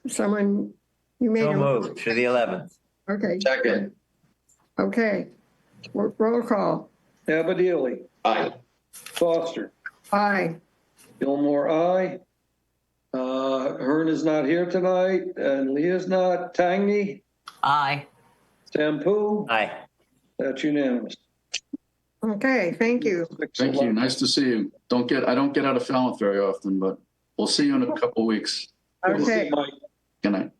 someone, you made So a moved for the 11th. Okay. Second. Okay. Roll call. Abadili, Aye. Foster, Aye. Gilmore, aye. Hearn is not here tonight, and Leah's not. Tangney, Aye. Sampu, Aye. that's unanimous. Okay, thank you. Thank you. Nice to see you. I don't get out of Falmouth very often, but we'll see you in a couple weeks. Okay. Good night.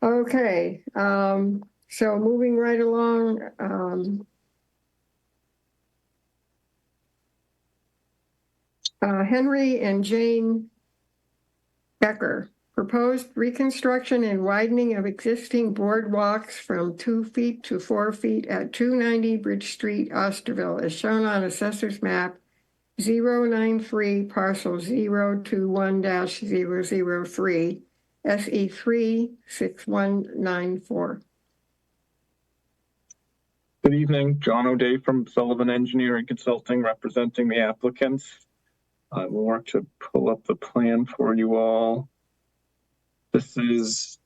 Okay. So moving right along, Henry and Jane Becker, proposed reconstruction and widening of existing boardwalks from 2 feet to 4 feet at 290 Bridge Street, Osterville, as shown on Assessor's Map 093, parcel 021-003, SE 36194. Good evening, John O'Day from Sullivan Engineering Consulting, representing the applicants. I will work to pull up the plan for you all. This is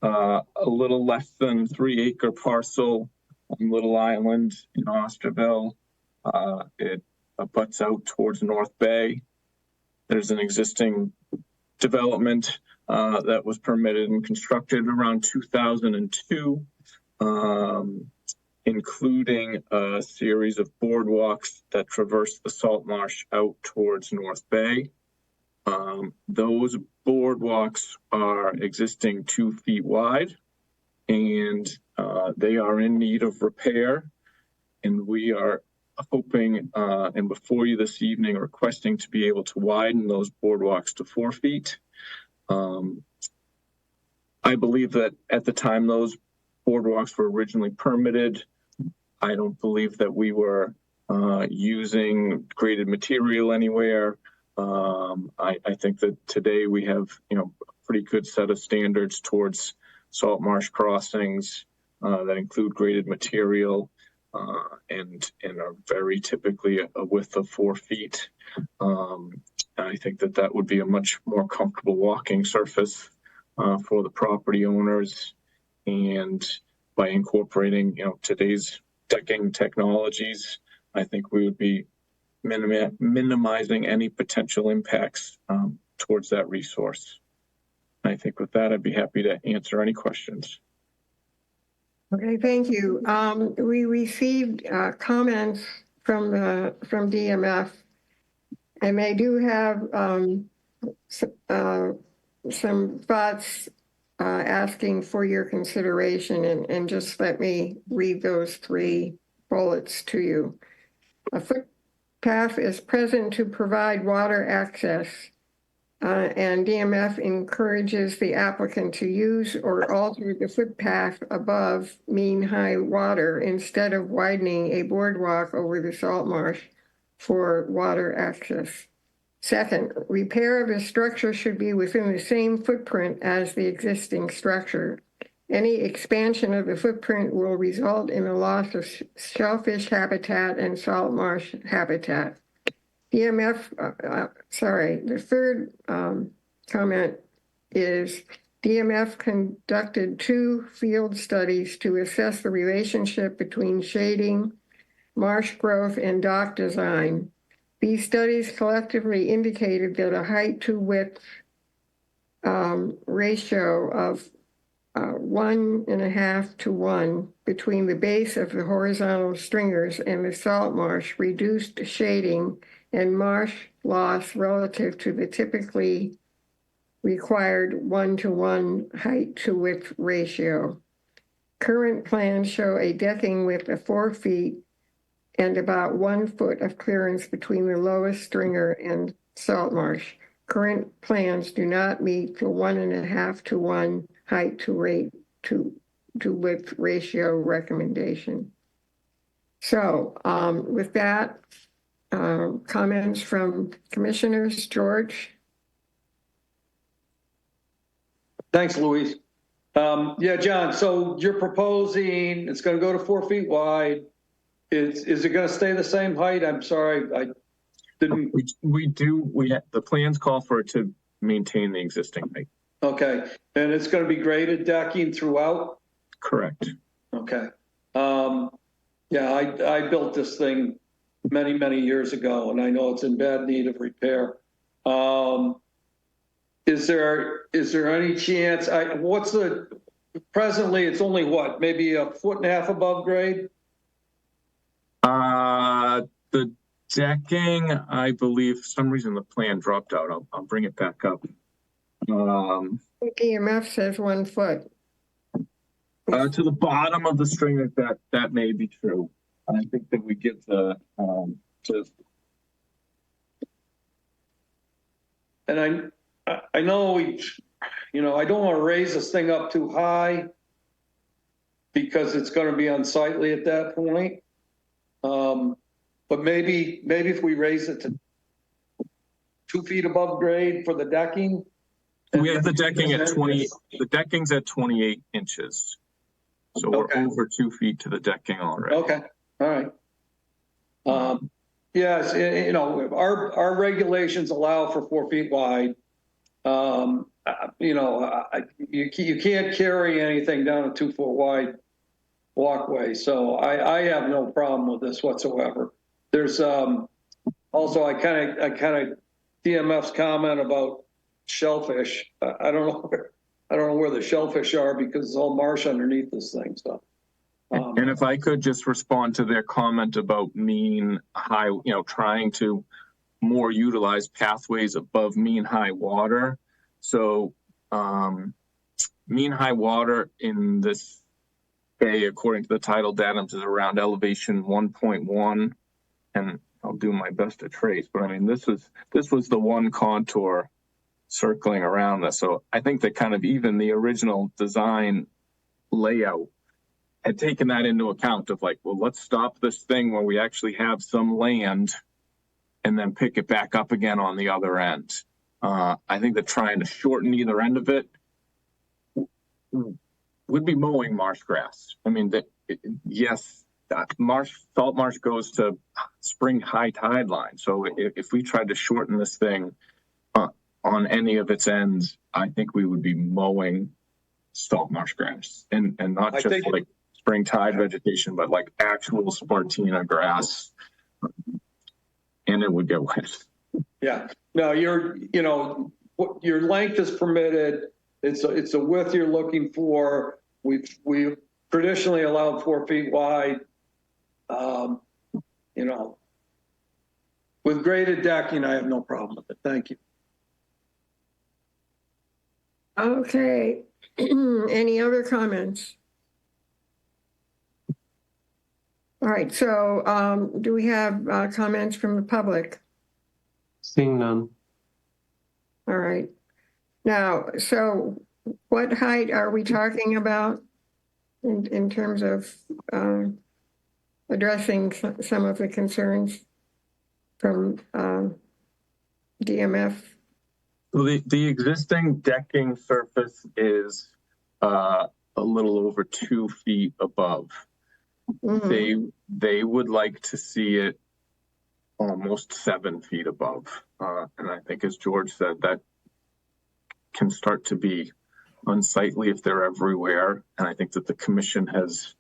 a little less than 3-acre parcel on Little Island in Osterville. It abuts out towards North Bay. There's an existing development that was permitted and constructed around 2002. Including a series of boardwalks that traverse the salt marsh out towards North Bay. Those boardwalks are existing 2 feet wide, and they are in need of repair. And we are hoping, and before you this evening, requesting to be able to widen those boardwalks to 4 feet. I believe that at the time those boardwalks were originally permitted, I don't believe that we were using graded material anywhere. I think that today we have, a pretty good set of standards towards salt marsh crossings that include graded material and are very typically a width of 4 feet. I think that would be a much more comfortable walking surface for the property owners, and by incorporating, today's decking technologies, I think we would be minimizing any potential impacts towards that resource. I think with that, I'd be happy to answer any questions. Okay, thank you. We received comments from DMF, and they do have some thoughts asking for your consideration, and just let me read those 3 bullets to you. A footpath is present to provide water access, and DMF encourages the applicant to use or alter the footpath above mean high water instead of widening a boardwalk over the salt marsh for water access. Second, repair of the structure should be within the same footprint as the existing structure. Any expansion of the footprint will result in the loss of shellfish habitat and salt marsh habitat. The third comment is DMF conducted 2 field studies to assess the relationship between shading, marsh growth, and dock design. These studies collectively indicated that a height to width ratio of 1.5 to 1 between the base of the horizontal stringers and the salt marsh, reduced shading and marsh loss relative to the typically required 1-to-1 height to width ratio. Current plans show a decking width of 4 feet and about 1 foot of clearance between the lowest stringer and salt marsh. Current plans do not meet the 1.5 to 1 height to width ratio recommendation. So with that, comments from commissioners. George? Thanks, Louise. Yeah, John, so you're proposing it's going to go to 4 feet wide. Is it going to stay the same height? I'm sorry, I didn't. The plans call for it to maintain the existing height. Okay, and it's going to be graded decking throughout? Correct. Okay. Yeah, I built this thing many, many years ago, and I know it's in bad need of repair. Is there any chance, presently it's only what, maybe 1.5 feet above grade? The decking, I believe, for some reason the plan dropped out. I'll bring it back up. EMF says 1 foot. To the bottom of the string, that may be true. I think that we give the And I know I don't want to raise this thing up too high because it's going to be unsightly at that point. But maybe if we raise it to 2 feet above grade for the decking. We have the decking at 20. The decking's at 28 inches, so we're over 2 feet to the decking already. Okay, all right. Yes, our regulations allow for 4 feet wide. You can't carry anything down a 2 foot wide walkway, so I have no problem with this whatsoever. There's also I kind of DMF's comment about shellfish. I don't know where the shellfish are because it's all marsh underneath this thing. So. And if I could just respond to their comment about mean high, trying to more utilize pathways above mean high water. So mean high water in this bay, according to the tidal datums, is around elevation 1.1. And I'll do my best to trace, but I mean, this was the one contour circling around this. So I think that kind of even the original design layout had taken that into account of like, well, let's stop this thing where we actually have some land and then pick it back up again on the other end. I think that trying to shorten either end of it would be mowing marsh grass. I mean, salt marsh goes to spring high tide line. So if we tried to shorten this thing on any of its ends, I think we would be mowing salt marsh grass and not just like spring tide vegetation, but like actual Spartina grass, and it would get wet. Yeah, no, your length is permitted. It's a width you're looking for. We've traditionally allowed 4 feet wide. With graded decking, I have no problem with it. Thank you. Okay. Any other comments? All right. So do we have comments from the public? Seeing none. All right. Now, so what height are we talking about in terms of addressing some of the concerns from DMF? Well, the existing decking surface is a little over 2 feet above. Mm-hmm. They would like to see it almost 7 feet above. And I think, as George said, that can start to be unsightly if they're everywhere. And I think that the commission has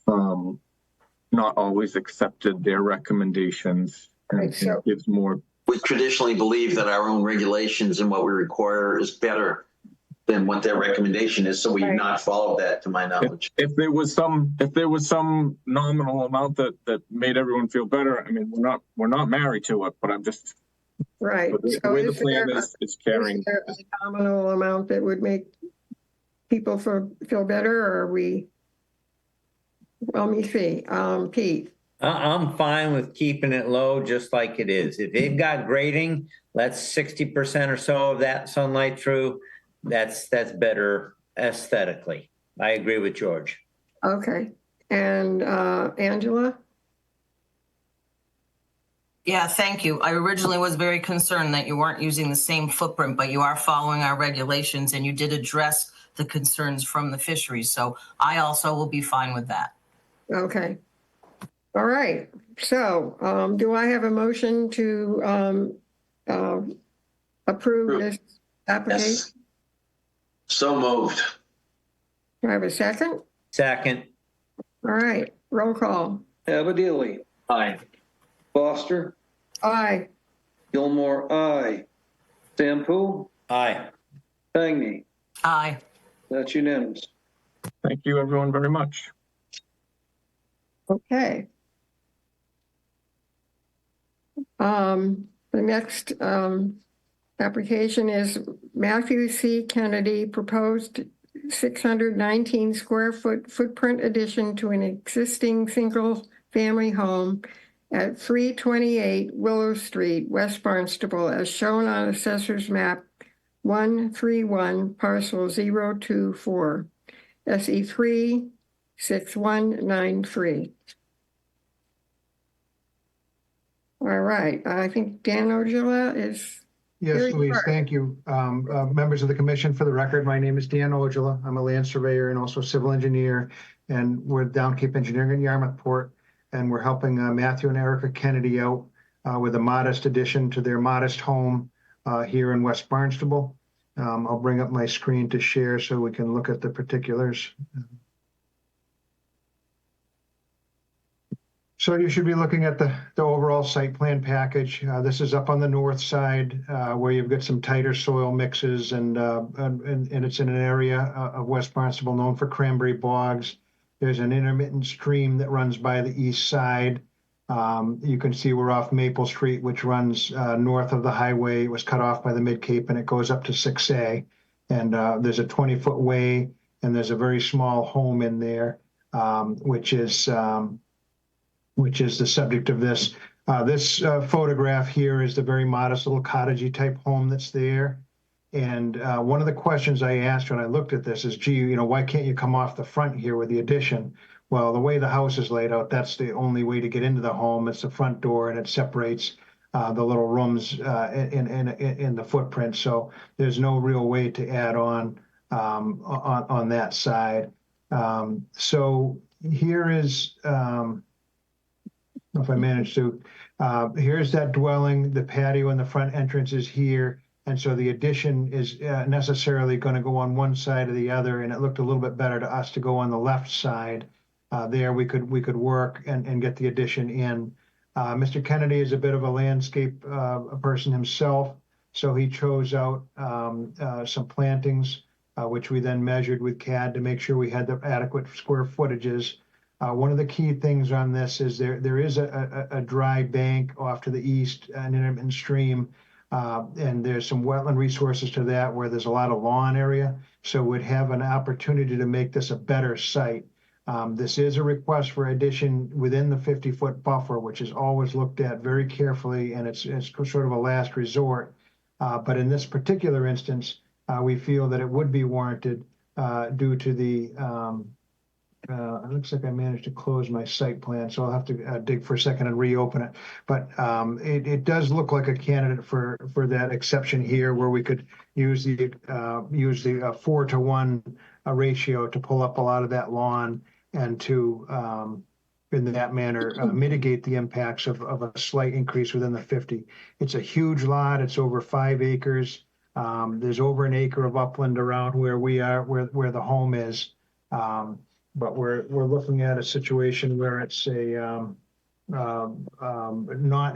not always accepted their recommendations, and right, so gives more. We traditionally believe that our own regulations and what we require is better than what their recommendation is. So we've not followed that, to my knowledge. If there was some nominal amount that made everyone feel better, I mean, we're not married to it, but I'm just, Right. the So way the is plan there is carrying. is there a nominal amount that would make people feel better, or are we? Well, let me see. Pete. I'm fine with keeping it low just like it is. If they've got grading, let's 60% or so of that sunlight through. That's better aesthetically. I agree with George. Okay. And Angela? Yeah, thank you. I originally was very concerned that you weren't using the same footprint, but you are following our regulations and you did address the concerns from the fisheries. So I also will be fine with that. Okay. All right. So do I have a motion to approve this application? Yes. So moved. Do I have a second? Second. All right. Roll call. Abadili, Aye. Foster, Aye. Gilmore, aye. Sampu, Aye. Tangney. Aye. That's unanimous. Thank you, everyone, very much. Okay. The next application is Matthew C. Kennedy, proposed 619 square foot footprint addition to an existing single-family home at 328 Willow Street, West Barnstable, as shown on Assessor's Map 131, parcel 024, SE3 6193. All right, I think Dan Ojala is. Yes, Here you Louise, are. thank you. Members of the commission, for the record, my name is Dan Ojala. I'm a land surveyor and also civil engineer, and we're Downcape Engineering in Yarmouthport, and we're helping Matthew and Erica Kennedy out with a modest addition to their modest home here in West Barnstable. I'll bring up my screen to share so we can look at the particulars. So you should be looking at the overall site plan package. This is up on the north side where you've got some tighter soil mixes, and it's in an area of West Barnstable known for cranberry bogs. There's an intermittent stream that runs by the east side. You can see we're off Maple Street, which runs north of the highway. It was cut off by the Mid-Cape, and it goes up to 6A. And there's a 20-foot way, and there's a very small home in there, which is the subject of this. This photograph here is the very modest little cottagey type home that's there. And one of the questions I asked when I looked at this is, gee, why can't you come off the front here with the addition? Well, the way the house is laid out, that's the only way to get into the home. It's the front door, and it separates the little rooms in the footprint. So there's no real way to add on that side. So here is, if I manage to, here's that dwelling, the patio and the front entrance is here. And so the addition is necessarily going to go on one side or the other. And it looked a little bit better to us to go on the left side. There we could work and get the addition in. Mr. Kennedy is a bit of a landscape person himself. So he chose out some plantings, which we then measured with CAD to make sure we had the adequate square footages. One of the key things on this is there is a dry bank off to the east, an intermittent stream, and there's some wetland resources to that where there's a lot of lawn area. So we'd have an opportunity to make this a better site. This is a request for addition within the 50-foot buffer, which is always looked at very carefully, and it's sort of a last resort. But in this particular instance, we feel that it would be warranted due to the it looks like I managed to close my site plan, so I'll have to dig for a second and reopen it. But it does look like a candidate for that exception here, where we could use the 4-to-1 ratio to pull up a lot of that lawn and to, in that manner, mitigate the impacts of a slight increase within the 50. It's a huge lot. It's over 5 acres. There's over an acre of upland around where we are, where the home is. But we're looking at a situation where it's not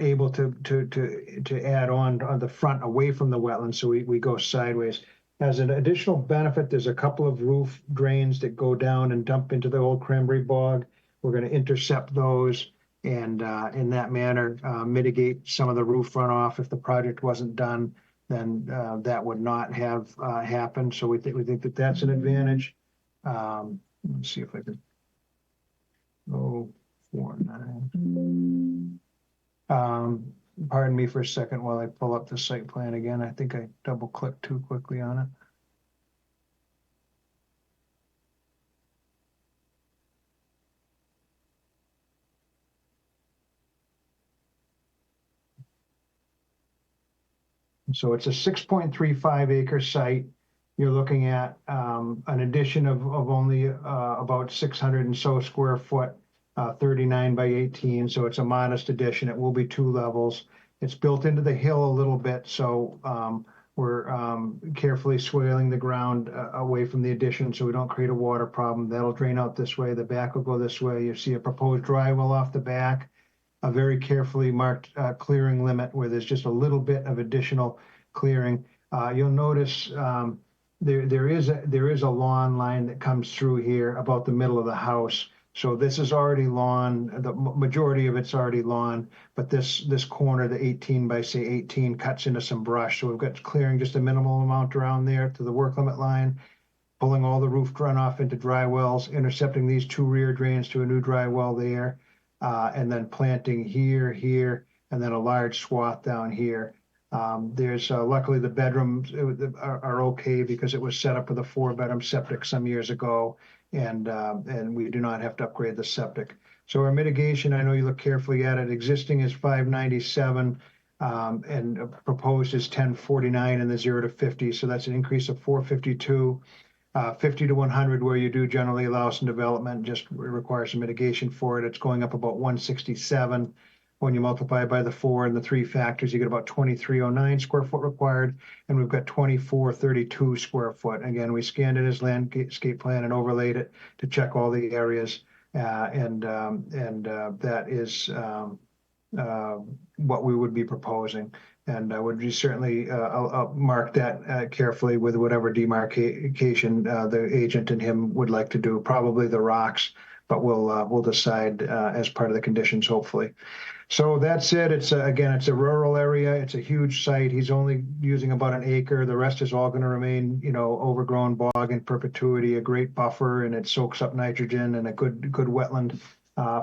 able to add on the front away from the wetlands, so we go sideways. As an additional benefit, there's a couple of roof drains that go down and dump into the old cranberry bog. We're going to intercept those and in that manner mitigate some of the roof runoff. If the project wasn't done, then that would not have happened. So we think that that's an advantage. Let's see if I can go 4.9. Pardon me for a second while I pull up the site plan again. I think I double clicked too quickly on it. So it's a 6.35 acre site. You're looking at an addition of only about 600 and so square foot, 39 by 18. So it's a modest addition. It will be 2 levels. It's built into the hill a little bit. So we're carefully swaling the ground away from the addition so we don't create a water problem. That'll drain out this way. The back will go this way. You see a proposed dry well off the back, a very carefully marked clearing limit where there's just a little bit of additional clearing. You'll notice there is a lawn line that comes through here about the middle of the house. So this is already lawn. The majority of it's already lawn, but this corner, the 18 by say 18, cuts into some brush. So we've got clearing just a minimal amount around there to the work limit line, pulling all the roof runoff into dry wells, intercepting these 2 rear drains to a new dry well there, and then planting here, and then a large swath down here. There's luckily the bedrooms are okay because it was set up with a 4-bedroom septic some years ago, and we do not have to upgrade the septic. So our mitigation, I know you look carefully at it. Existing is 597, and proposed is 1049 in the 0 to 50. So that's an increase of 452. 50 to 100, where you do generally allow some development, just requires some mitigation for it. It's going up about 167. When you multiply by the 4 and the 3 factors, you get about 2309 square foot required, and we've got 2432 square foot. Again, we scanned it as landscape plan and overlaid it to check all the areas, and that is what we would be proposing. And I would certainly mark that carefully with whatever demarcation the agent and him would like to do. Probably the rocks, but we'll decide as part of the conditions, hopefully. So that's it. It's again, it's a rural area. It's a huge site. He's only using about an acre. The rest is all going to remain, overgrown bog in perpetuity. A great buffer, and it soaks up nitrogen and a good wetland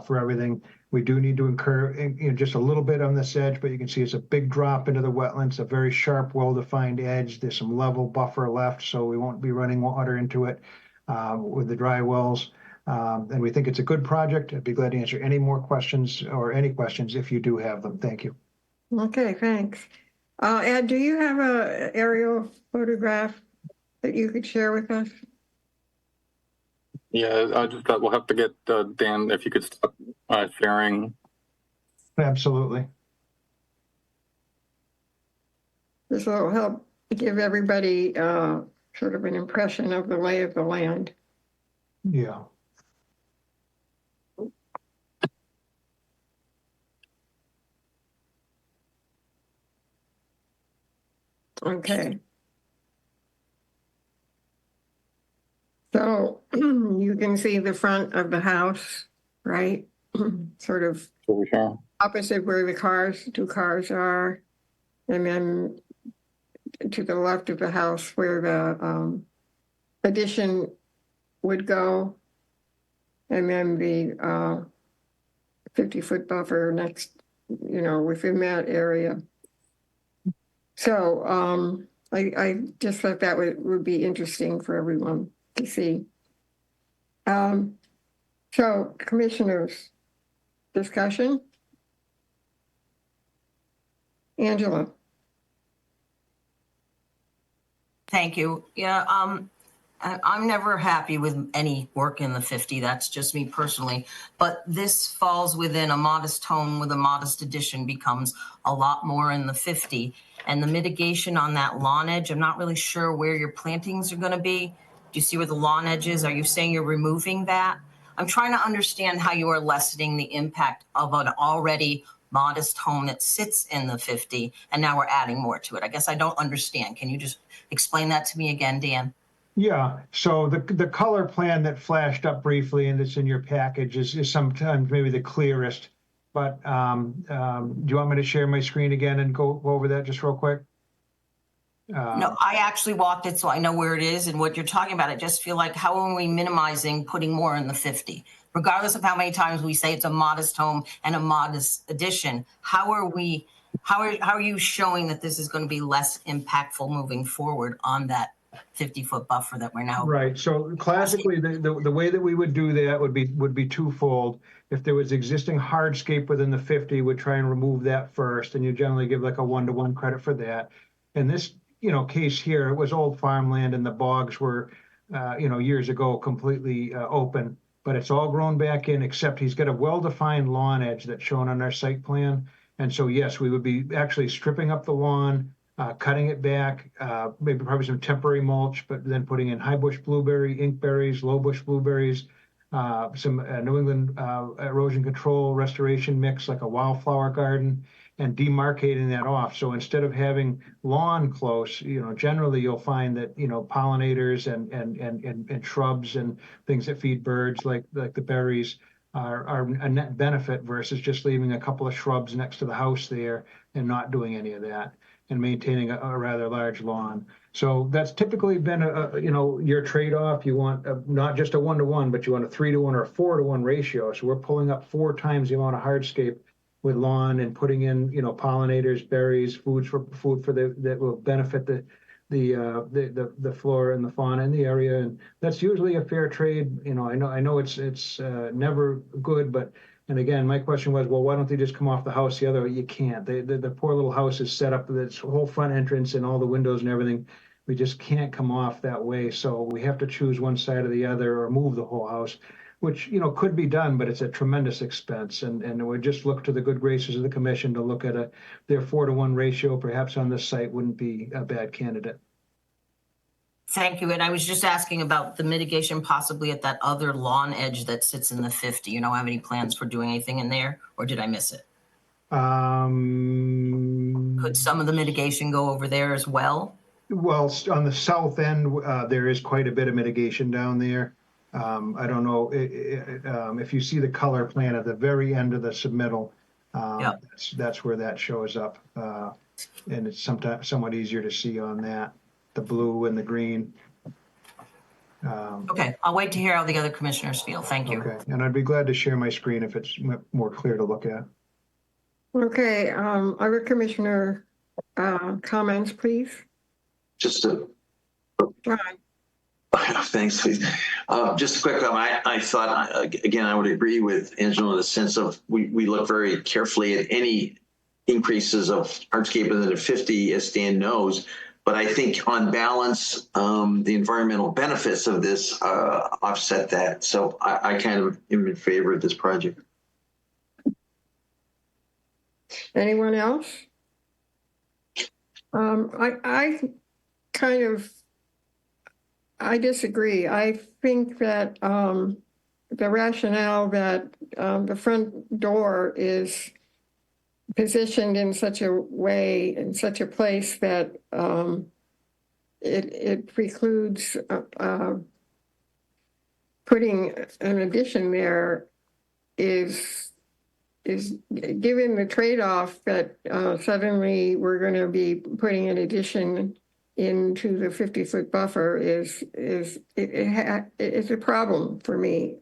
for everything. We do need to incur just a little bit on this edge, but you can see it's a big drop into the wetlands, a very sharp, well-defined edge. There's some level buffer left, so we won't be running water into it with the dry wells. And we think it's a good project. I'd be glad to answer any more questions or any questions if you do have them. Thank you. Okay, thanks. Ed, do you have an aerial photograph that you could share with us? Yeah, we'll have to get Dan, if you could stop sharing. Absolutely. This will help give everybody sort of an impression of the lay of the land. Yeah. Okay. So you can see the front of the house, right? Sort of opposite where the 2 cars are. And then to the left of the house where the addition would go. And then the 50-foot buffer next, within that area. So I just thought that would be interesting for everyone to see. So commissioners, discussion? Angela. Thank you. Yeah, I'm never happy with any work in the 50. That's just me personally. But this falls within a modest home with a modest addition, becomes a lot more in the 50. And the mitigation on that lawn edge, I'm not really sure where your plantings are going to be. Do you see where the lawn edge is? Are you saying you're removing that? I'm trying to understand how you are lessening the impact of an already modest home that sits in the 50, and now we're adding more to it? I guess I don't understand. Can you just explain that to me again, Dan? Yeah, so the color plan that flashed up briefly and it's in your package is sometimes maybe the clearest. But do you want me to share my screen again and go over that just real quick? No, I actually walked it, so I know where it is and what you're talking about. I just feel like, how are we minimizing putting more in the 50? Regardless of how many times we say it's a modest home and a modest addition, how are you showing that this is going to be less impactful moving forward on that 50-foot buffer that we're now? Right. So classically, the way that we would do that would be twofold. If there was existing hardscape within the 50, we'd try and remove that first, and you generally give like a 1-to-1 credit for that. In this, case here, it was old farmland, and the bogs were, years ago completely open. But it's all grown back in, except he's got a well-defined lawn edge that's shown on our site plan. And so, yes, we would be actually stripping up the lawn, cutting it back, maybe probably some temporary mulch, but then putting in high bush blueberry, inkberries, low bush blueberries, some New England erosion control restoration mix, like a wildflower garden, and demarcating that off. So instead of having lawn close, generally you'll find that, pollinators and shrubs and things that feed birds, like the berries, are a net benefit versus just leaving a couple of shrubs next to the house there and not doing any of that, and maintaining a rather large lawn. So that's typically been your trade-off. You want not just a 1-to-1, but you want a 3-to-1 or a 4-to-1 ratio. So we're pulling up 4 times the amount of hardscape with lawn and putting in, pollinators, berries, food that will benefit the flora and the fauna in the area. And that's usually a fair trade. I know it's never good, but. And again, my question was, well, why don't they just come off the house the other way? You can't. The poor little house is set up with its whole front entrance and all the windows and everything. We just can't come off that way. So we have to choose one side or the other, or move the whole house, which, could be done, but it's a tremendous expense. And we just look to the good graces of the commission to look at their 4-to-1 ratio, perhaps on this site wouldn't be a bad candidate. Thank you. And I was just asking about the mitigation possibly at that other lawn edge that sits in the 50. You know, have any plans for doing anything in there, or did I miss it? Could some of the mitigation go over there as well? Well, on the south end, there is quite a bit of mitigation down there. I don't know if you see the color plan at the very end of the submittal. That's where that shows up, and it's sometimes somewhat easier to see on that. The blue and the green. Okay, I'll wait to hear how the other commissioners feel. Thank you. Okay, and I'd be glad to share my screen if it's more clear to look at. Okay, other commissioner comments, please. Just a John. Thanks, please. Just a quick comment. I thought, again, I would agree with Angela in the sense of we look very carefully at any increases of hardscape within the 50, as Dan knows. But I think on balance, the environmental benefits of this offset that. So I kind of am in favor of this project. Anyone else? I disagree. I think that the rationale that the front door is positioned in such a way, in such a place that it precludes putting an addition there is given the trade-off that suddenly we're going to be putting an addition into the 50-foot buffer is a problem for me.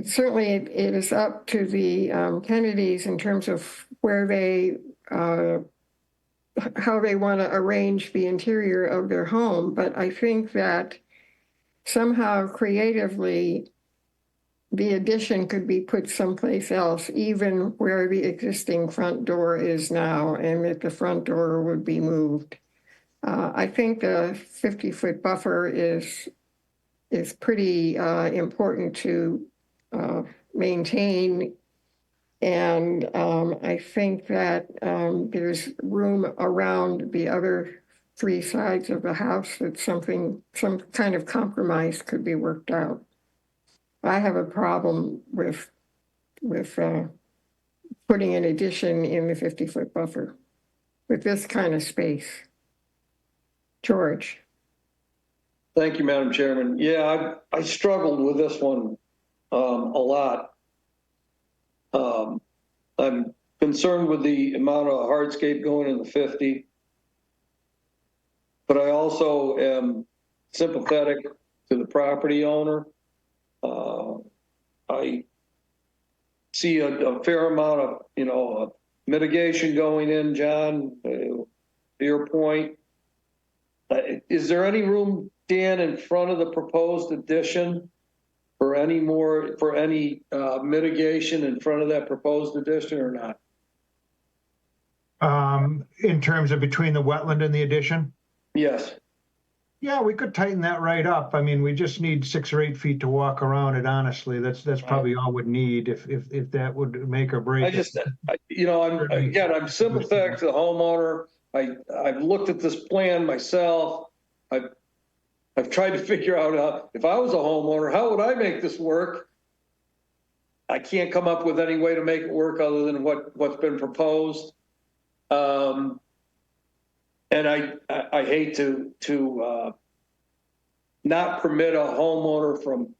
Certainly it is up to the Kennedys in terms of where they, how they want to arrange the interior of their home. But I think that somehow creatively, the addition could be put someplace else, even where the existing front door is now, and that the front door would be moved. I think the 50-foot buffer is pretty important to maintain. And I think that there's room around the other 3 sides of the house that some kind of compromise could be worked out. I have a problem with putting an addition in the 50-foot buffer with this kind of space? George? Thank you, Madam Chairman. Yeah, I struggled with this one a lot. I'm concerned with the amount of hardscape going in the 50, but I also am sympathetic to the property owner. I see a fair amount of, mitigation going in, John, to your point. Is there any room, Dan, in front of the proposed addition for any mitigation in front of that proposed addition or not? In terms of between the wetland and the addition? Yes. Yeah, we could tighten that right up. I mean, we just need 6 or 8 feet to walk around it, honestly. That's probably all we'd need if that would make or break it. I'm sympathetic to the homeowner. I've looked at this plan myself. I've tried to figure out if I was a homeowner, how would I make this work? I can't come up with any way to make it work other than what's been proposed. And I hate to not permit a homeowner from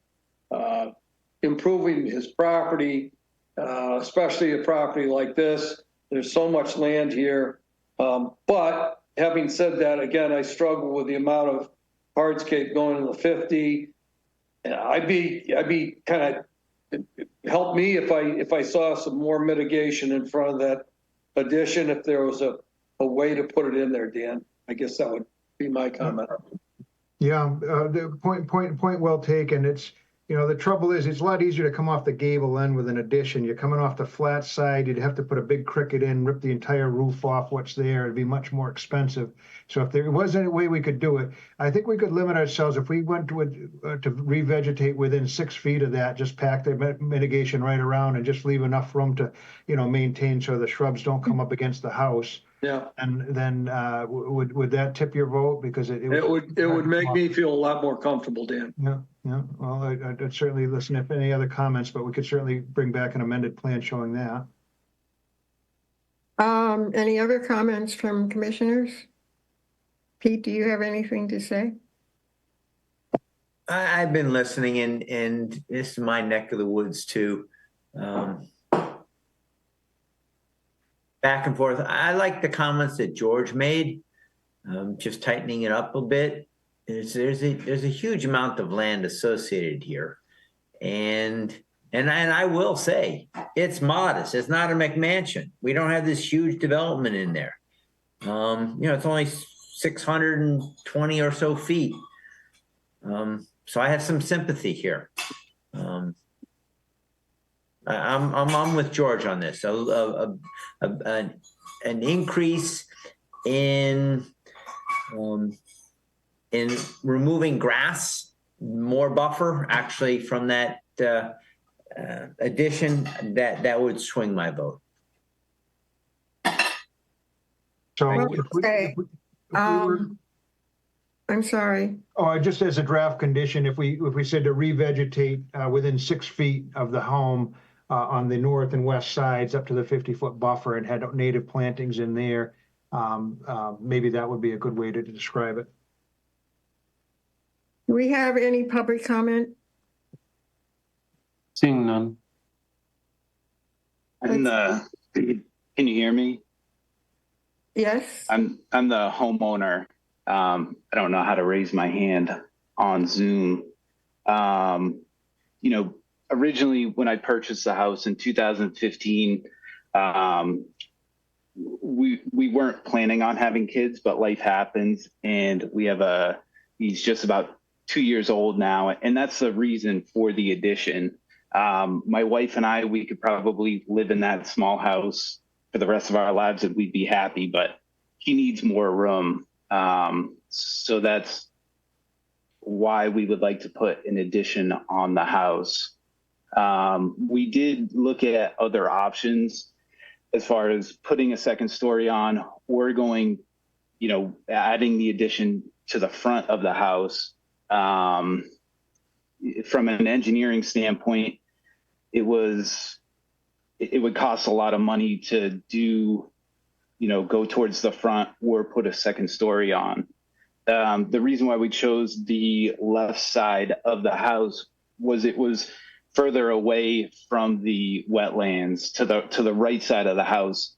improving his property, especially a property like this. There's so much land here. But having said that, again, I struggle with the amount of hardscape going in the 50. And I'd be kind of, help me if I saw some more mitigation in front of that addition, if there was a way to put it in there, Dan. I guess that would be my comment. Yeah, the point well taken. It's, the trouble is it's a lot easier to come off the gable end with an addition. You're coming off the flat side, you'd have to put a big cricket in, rip the entire roof off what's there. It'd be much more expensive. So if there was any way we could do it, I think we could limit ourselves. If we went to revegetate within 6 feet of that, just pack the mitigation right around and just leave enough room to, maintain so the shrubs don't come up against the house. Yeah. And then would that tip your vote? Because it would make me feel a lot more comfortable, Dan. Yeah. Well, I'd certainly listen if any other comments, but we could certainly bring back an amended plan showing that. Any other comments from commissioners? Pete, do you have anything to say? I've been listening, and this is my neck of the woods too. Back and forth. I like the comments that George made, just tightening it up a bit. There's a huge amount of land associated here, and I will say it's modest. It's not a McMansion. We don't have this huge development in there. It's only 620 or so feet. So I have some sympathy here. I'm with George on this. An increase in removing grass, more buffer, actually from that addition, that would swing my vote. So I'm sorry. Oh, just as a draft condition, if we said to revegetate within 6 feet of the home on the north and west sides up to the 50-foot buffer and had native plantings in there, maybe that would be a good way to describe it. Do we have any public comment? Seeing none. Can you hear me? Yes. I'm the homeowner. I don't know how to raise my hand on Zoom. Originally when I purchased the house in 2015, we weren't planning on having kids, but life happens, and we have he's just about 2 years old now, and that's the reason for the addition. My wife and I, we could probably live in that small house for the rest of our lives and we'd be happy, but he needs more room. So that's why we would like to put an addition on the house. We did look at other options as far as putting a second story on or going, adding the addition to the front of the house. From an engineering standpoint, it was it would cost a lot of money to do, go towards the front or put a second story on. The reason why we chose the left side of the house was it was further away from the wetlands. To the right side of the house,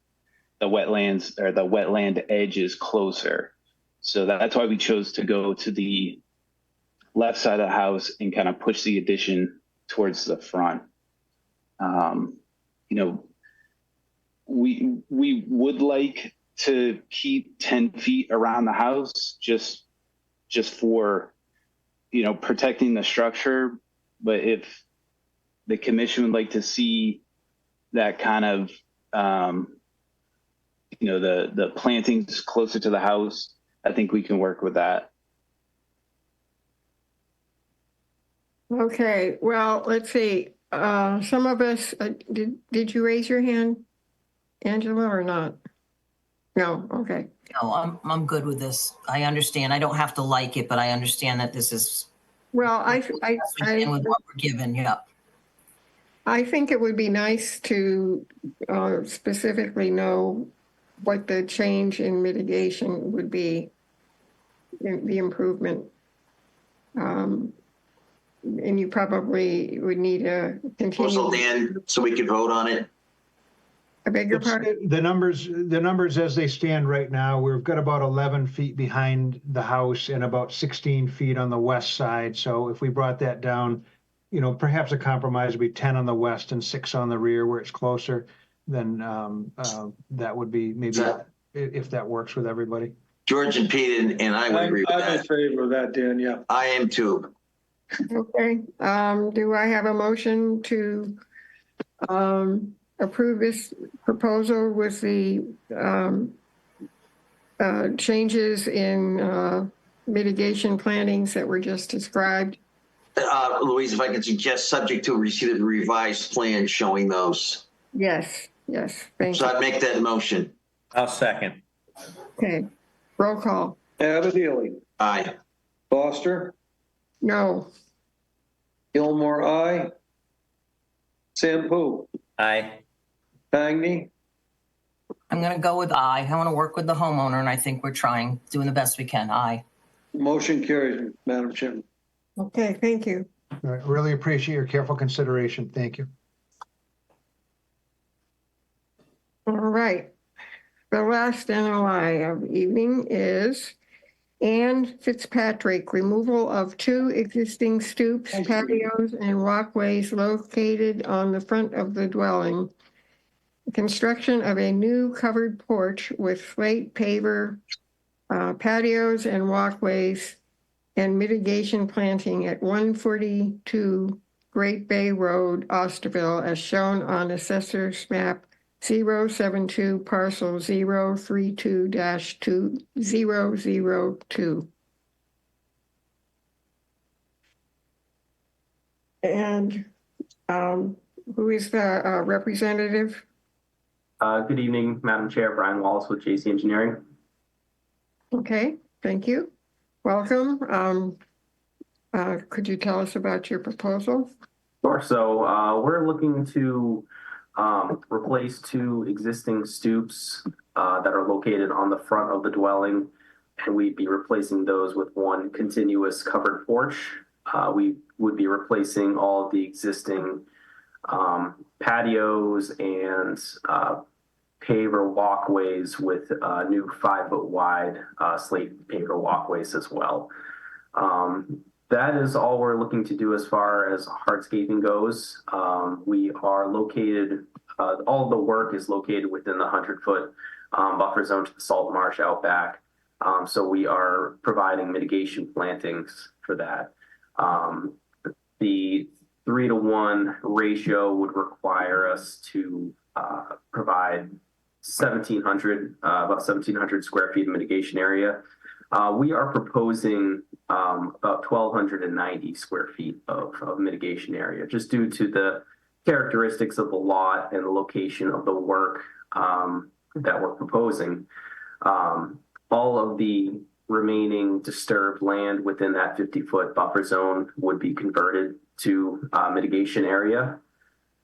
the wetlands or the wetland edge is closer. So that's why we chose to go to the left side of the house and kind of push the addition towards the front. We would like to keep 10 feet around the house just for, protecting the structure. But if the commission would like to see that kind of, the plantings closer to the house, I think we can work with that. Okay, well, let's see. Some of us, did you raise your hand, Angela, or not? No, okay. No, I'm good with this. I understand. I don't have to like it, but I understand that this is Well, with what we're given. Yeah. I think it would be nice to specifically know what the change in mitigation would be, the improvement. And you probably would need a Proposal, continue. Dan, so we can vote on it. I beg your pardon? The numbers as they stand right now, we've got about 11 feet behind the house and about 16 feet on the west side. So if we brought that down, perhaps a compromise would be 10 on the west and 6 on the rear where it's closer. Then that would be maybe if that works with everybody. George and Pete and I would agree with I'm in that. favor of that, Dan, yeah. I am too. Okay, do I have a motion to approve this proposal with the changes in mitigation plantings that were just described? Louise, if I can suggest, subject to receipt of the revised plan showing those. Yes, thank So you. I'd make that motion. I'll second. Okay, roll call. Abbott Healy, Aye. Foster, No. Gilmore, aye. Sampu, Aye. Pagney, I'm going to go with I. I want to work with the homeowner, and I think we're doing the best we can. I. motion carries, Madam Chairman. Okay, thank you. All right, really appreciate your careful consideration. Thank you. All right. The last NOI of the evening is Ann Fitzpatrick, removal of 2 existing stoops, patios, and walkways located on the front of the dwelling. Construction of a new covered porch with slate paver, patios and walkways, and mitigation planting at 142 Great Bay Road, Osterville, as shown on Assessor's Map 072 parcel 032-2002. And who is the representative? Good evening, Madam Chair. Brian Wallace with JC Engineering. Okay, thank you. Welcome. Could you tell us about your proposal? Sure. So we're looking to replace 2 existing stoops that are located on the front of the dwelling, and we'd be replacing those with 1 continuous covered porch. We would be replacing all of the existing patios and paver walkways with new 5-foot wide slate paver walkways as well. That is all we're looking to do as far as hardscaping goes. We are located, all of the work is located within the 100-foot buffer zone to the salt marsh out back. So we are providing mitigation plantings for that. The 3-to-1 ratio would require us to provide about 1,700 square feet of mitigation area. We are proposing about 1,290 square feet of mitigation area, just due to the characteristics of the lot and the location of the work that we're proposing. All of the remaining disturbed land within that 50-foot buffer zone would be converted to mitigation area.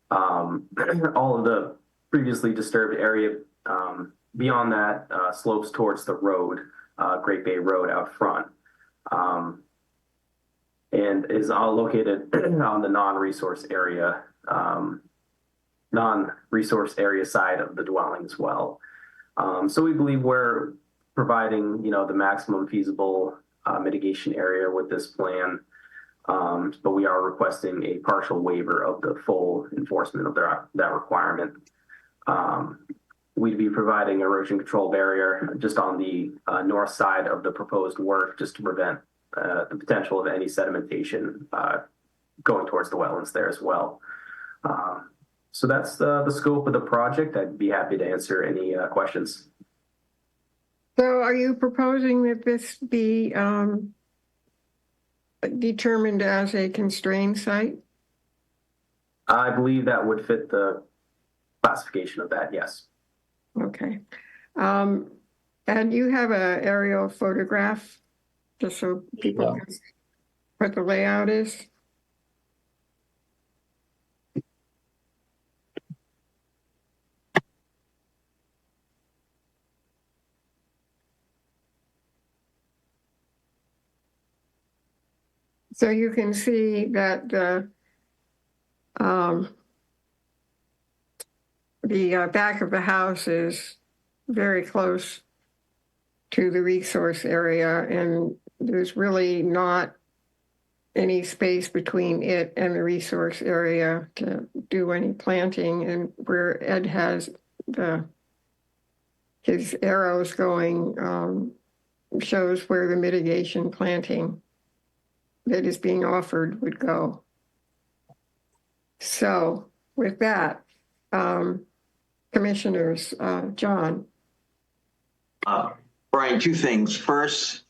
All of the previously disturbed area beyond that slopes towards the road, Great Bay Road out front, and is all located on the non-resource area side of the dwelling as well. So we believe we're providing, the maximum feasible mitigation area with this plan. But we are requesting a partial waiver of the full enforcement of that requirement. We'd be providing erosion control barrier just on the north side of the proposed work, just to prevent the potential of any sedimentation going towards the wetlands there as well. So that's the scope of the project. I'd be happy to answer any questions. So are you proposing that this be determined as a constrained site? I believe that would fit the classification of that, yes. Okay. And you have an aerial photograph, just so people can see what the layout is? So you can see that the back of the house is very close to the resource area, and there's really not any space between it and the resource area to do any planting. And where Ed has his arrows going shows where the mitigation planting that is being offered would go. So with that, commissioners, John. Brian, two things. First,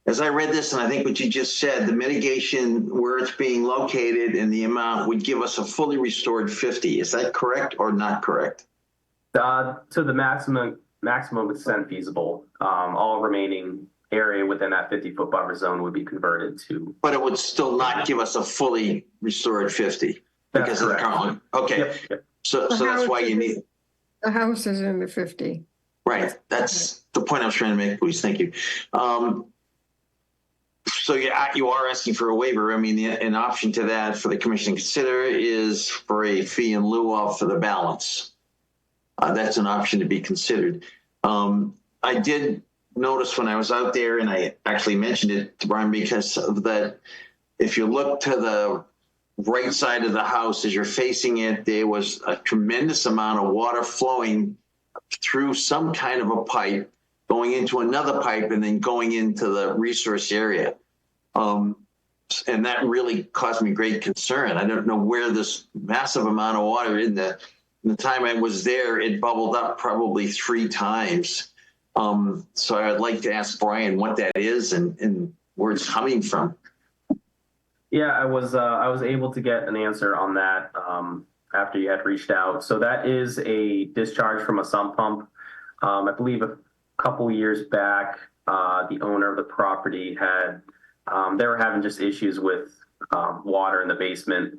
as I read this, and I think what you just said, the mitigation where it's being located and the amount would give us a fully restored 50. Is that correct or not correct? To the maximum extent feasible, all remaining area within that 50-foot buffer zone would be converted to. But it would still not give us a fully restored 50 because of the current. Okay. Yep. So that's why you need. The house is in the 50. Right. That's the point I was trying to make, please. Thank you. So you are asking for a waiver. I mean, an option to that for the commission to consider is for a fee in lieu of for the balance. That's an option to be considered. I did notice when I was out there, and I actually mentioned it to Brian because of that, if you look to the right side of the house as you're facing it, there was a tremendous amount of water flowing through some kind of a pipe, going into another pipe, and then going into the resource area. And that really caused me great concern. I don't know where this massive amount of water in the time I was there, it bubbled up probably 3 times. So I'd like to ask Brian what that is and where it's coming from. Yeah, I was able to get an answer on that after you had reached out. So that is a discharge from a sump pump. I believe a couple years back, the owner of the property they were having just issues with water in the basement.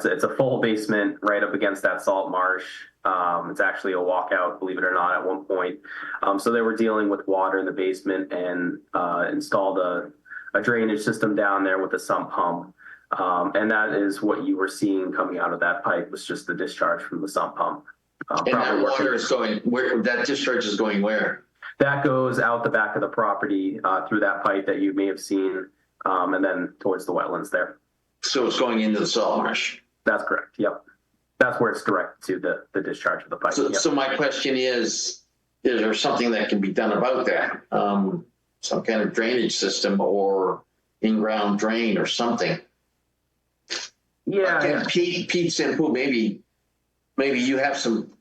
It's a full basement right up against that salt marsh. It's actually a walkout, believe it or not, at one point. So they were dealing with water in the basement and installed a drainage system down there with a sump pump. And that is what you were seeing coming out of that pipe, was just the discharge from the sump pump. And that water is going, where that discharge is going where? That goes out the back of the property through that pipe that you may have seen, and then towards the wetlands there. So it's going into the salt marsh? That's correct, yep. That's where it's directed to the discharge of the pipe. So my question is there something that can be done about that? Some kind of drainage system or in-ground drain or something? Yeah. Again, Pete said, maybe you have some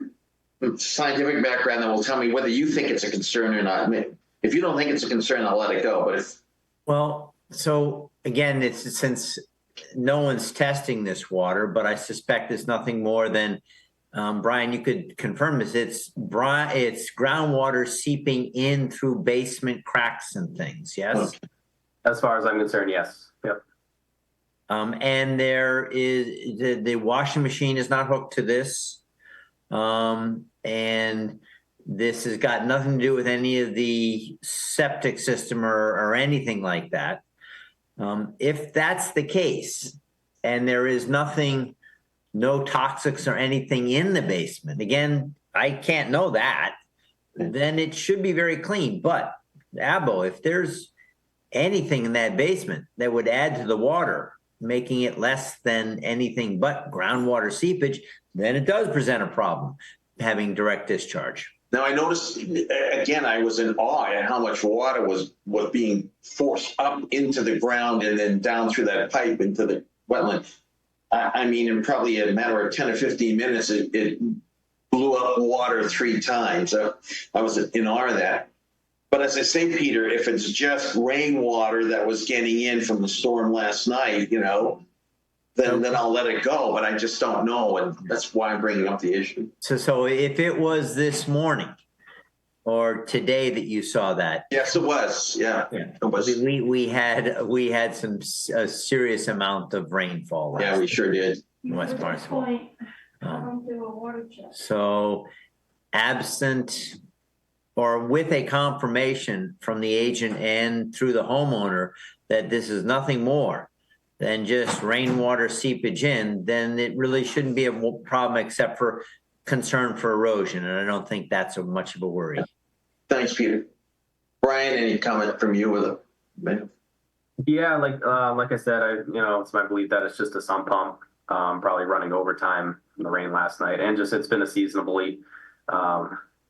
scientific background that will tell me whether you think it's a concern or not. If you don't think it's a concern, I'll let it go. But well, so again, it's since no one's testing this water, but I suspect it's nothing more than Brian, you could confirm this. It's groundwater seeping in through basement cracks and things. Yes. As far as I'm concerned, yes. Yep. And there is the washing machine is not hooked to this. And this has got nothing to do with any of the septic system or anything like that. If that's the case, and there is nothing, no toxics or anything in the basement, again, I can't know that, then it should be very clean. But Abbo, if there's anything in that basement that would add to the water, making it less than anything but groundwater seepage, then it does present a problem having direct discharge. Now, I noticed, again, I was in awe at how much water was being forced up into the ground and then down through that pipe into the wetland. I mean, in probably a matter of 10 or 15 minutes, it blew up water 3 times. I was in awe of that. But as I say, Peter, if it's just rainwater that was getting in from the storm last night, you know, then I'll let it go. But I just don't know, and that's why I'm bringing up the issue. So if it was this morning or today that you saw that, yes, it was. Yeah, it was. We had a serious amount of rainfall. Yeah, we sure did. In West Barnstable. So, absent or with a confirmation from the agent and through the homeowner that this is nothing more than just rainwater seepage in, then it really shouldn't be a problem except for concern for erosion. And I don't think that's much of a worry. Thanks, Peter. Brian, any comment from you with a Yeah, like I said, it's my belief that it's just a sump pump, probably running overtime in the rain last night, and just it's been a seasonably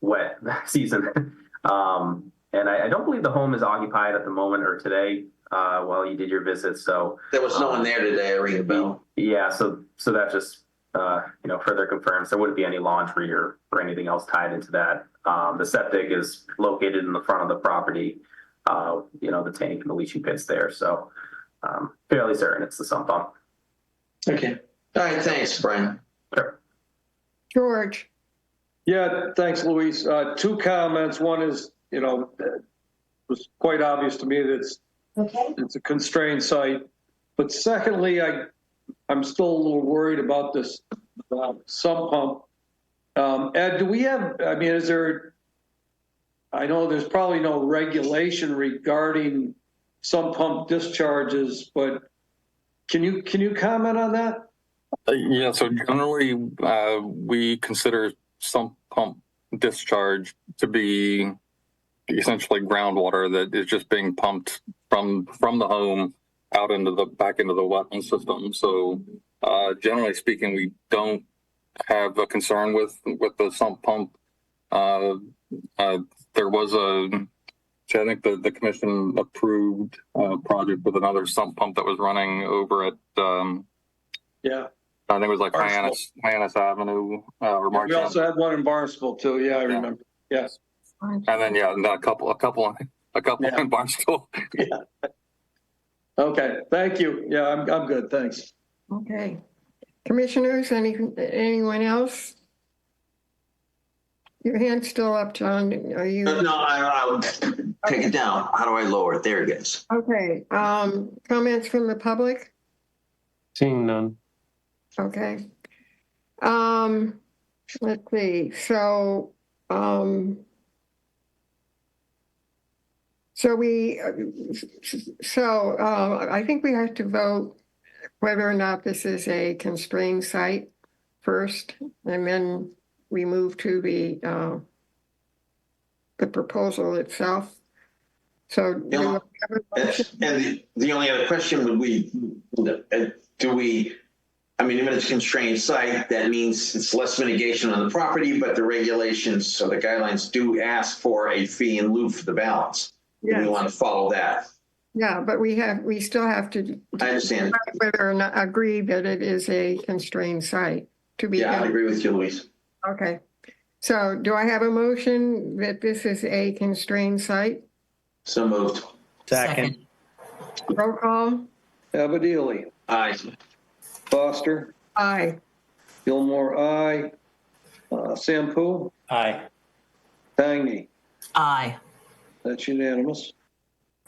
wet season. And I don't believe the home is occupied at the moment or today while you did your visit. So there was no one there today. I ring the bell. Yeah, so that just further confirms there wouldn't be any laundry or anything else tied into that. The septic is located in the front of the property. The tank and the leaching pit's there. So fairly certain it's the sump pump. Okay. All right. Thanks, Brian. Sure. George. Yeah, thanks, Luis. 2 comments. One is, it was quite obvious to me that it's a constrained site. But secondly, I'm still a little worried about this sump pump. Ed, do we have, is there, I know there's probably no regulation regarding sump pump discharges, but can you comment on that? Yeah, so generally we consider sump pump discharge to be essentially groundwater that is just being pumped from the home out back into the wetland system. So generally speaking, we don't have a concern with the sump pump. There was I think the commission approved a project with another sump pump that was running over at I think it was like Hyannis Avenue or March. We also had one in Barnstable too. Yeah, I remember. Yes. And then a couple in Barnstable. Yeah. Okay. Thank you. Yeah, I'm good. Thanks. Okay. Commissioners, anyone else? Your hand's still up, John. Are you? No, I'll take it down. How do I lower it? There it is. Okay. Comments from the public? Seeing none. Okay. Let's see. So I think we have to vote whether or not this is a constrained site first, and then we move to the proposal itself. So and the only other question would be, if it's a constrained site, that means it's less mitigation on the property, but the regulations, so the guidelines do ask for a fee in lieu for the balance. Yes. We want to follow that. Yeah, but we still have to. I understand. Whether or not agree that it is a constrained site to be. Yeah, I agree with you, Louise. Okay. So do I have a motion that this is a constrained site? So moved. Second. Roll call. Abadili. Aye. Foster. Aye. Gilmore, aye. Sampu. Aye. Tangney. Aye. That's unanimous.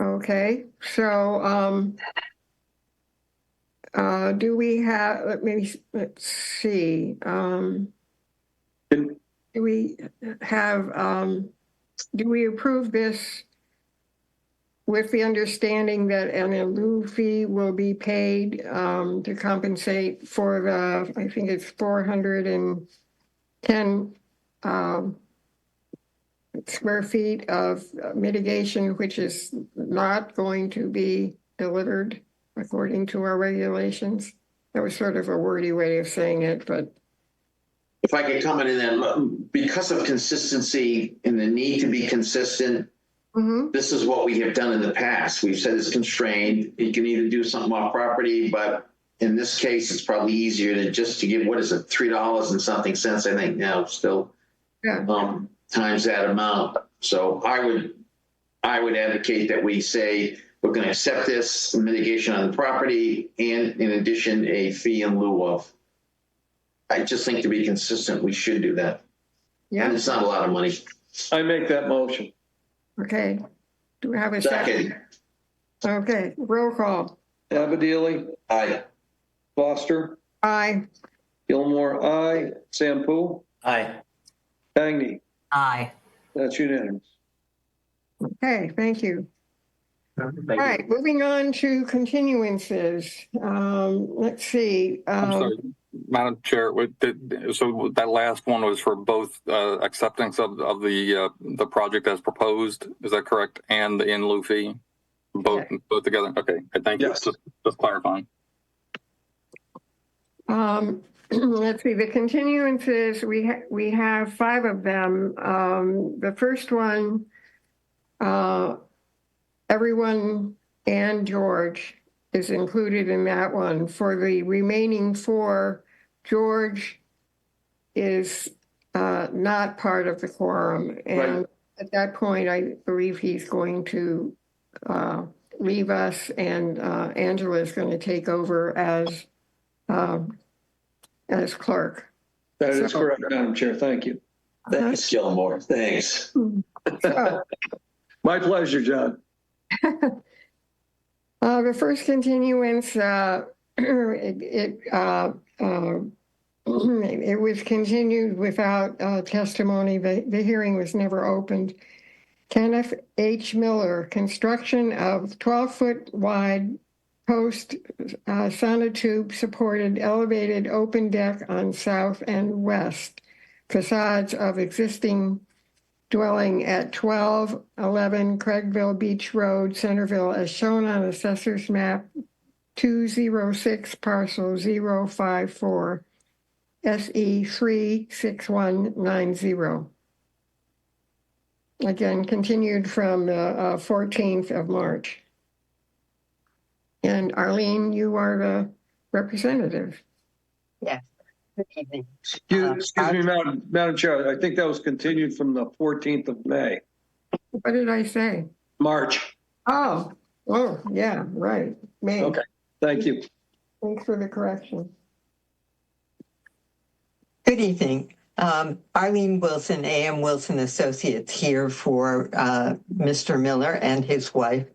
Okay. So do we have, let's see. Do we have, do we approve this with the understanding that an in lieu fee will be paid to compensate for the, I think it's 410 square feet of mitigation, which is not going to be delivered according to our regulations? That was sort of a wordy way of saying it, but. If I could comment in that, because of consistency and the need to be consistent, this is what we have done in the past. We've said it's constrained. You can either do something off property, but in this case, it's probably easier to just to give, what is it, $3 and something cents, I think now still, times that amount. So I would advocate that we say we're going to accept this mitigation on the property and in addition, a fee in lieu of. I just think to be consistent, we should do that. Yeah. And it's not a lot of money. I make that motion. Okay. Do we have a second? Okay. Roll call. Abadili. Aye. Foster. Aye. Gilmore. Aye. Sampu. Aye. Agney. Aye. That's unanimous. Okay. Thank you. All Thank right. Moving on to continuances. Let's see. I'm sorry, Madam Chair. So that last one was for both acceptance of the project as proposed. Is that correct? And the in lieu fee, both together. Okay. Thank you. Yes. Just clarifying. Let's see. The continuances, we have 5 of them. The first one, everyone and George is included in that one. For the remaining 4, George is not part of the quorum. And at that point, I believe he's going to leave us, and Angela is going to take over as clerk. That is correct, Madam Chair. Thank you. Thanks, Gilmore. Thanks. My pleasure, John. The first continuance, it was continued without testimony. The hearing was never opened. Kenneth H. Miller, construction of 12-foot wide post sonotube supported elevated open deck on south and west facades of existing dwelling at 1211 Craigville Beach Road, Centerville, as shown on Assessor's Map 206, Parcel 054, SE 36190. Again, continued from the 14th of March. And Arlene, you are the representative. Yes. Good evening. Excuse me, Madam Chair. I think that was continued from the 14th of May. What did I say? March. Oh, yeah, right. May. Okay. Thank you. Thanks for the correction. Good evening. Arlene Wilson, A.M. Wilson Associates, here for Mr. Miller and his wife.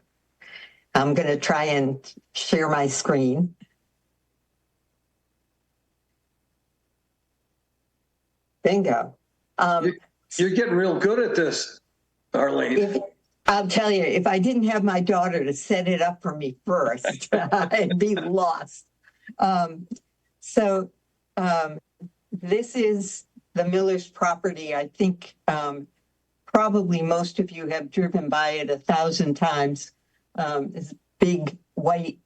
I'm going to try and share my screen. Bingo. You're getting real good at this, Arlene. I'll tell you, if I didn't have my daughter to set it up for me first, I'd be lost. This is the Miller's property. I think probably most of you have driven by it 1,000 times. This big white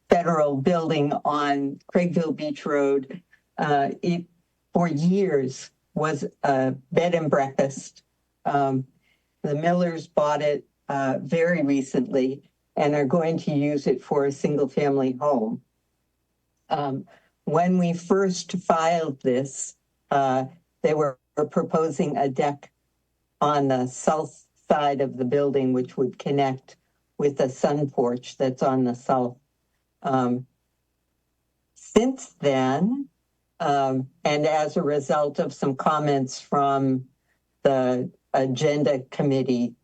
federal building on Craigville Beach Road. It, for years, was a bed and breakfast. The Millers bought it very recently and are going to use it for a single-family home. When we first filed this, they were proposing a deck on the south side of the building, which would connect with a sun porch that's on the south. Since then, and as a result of some comments from the agenda committee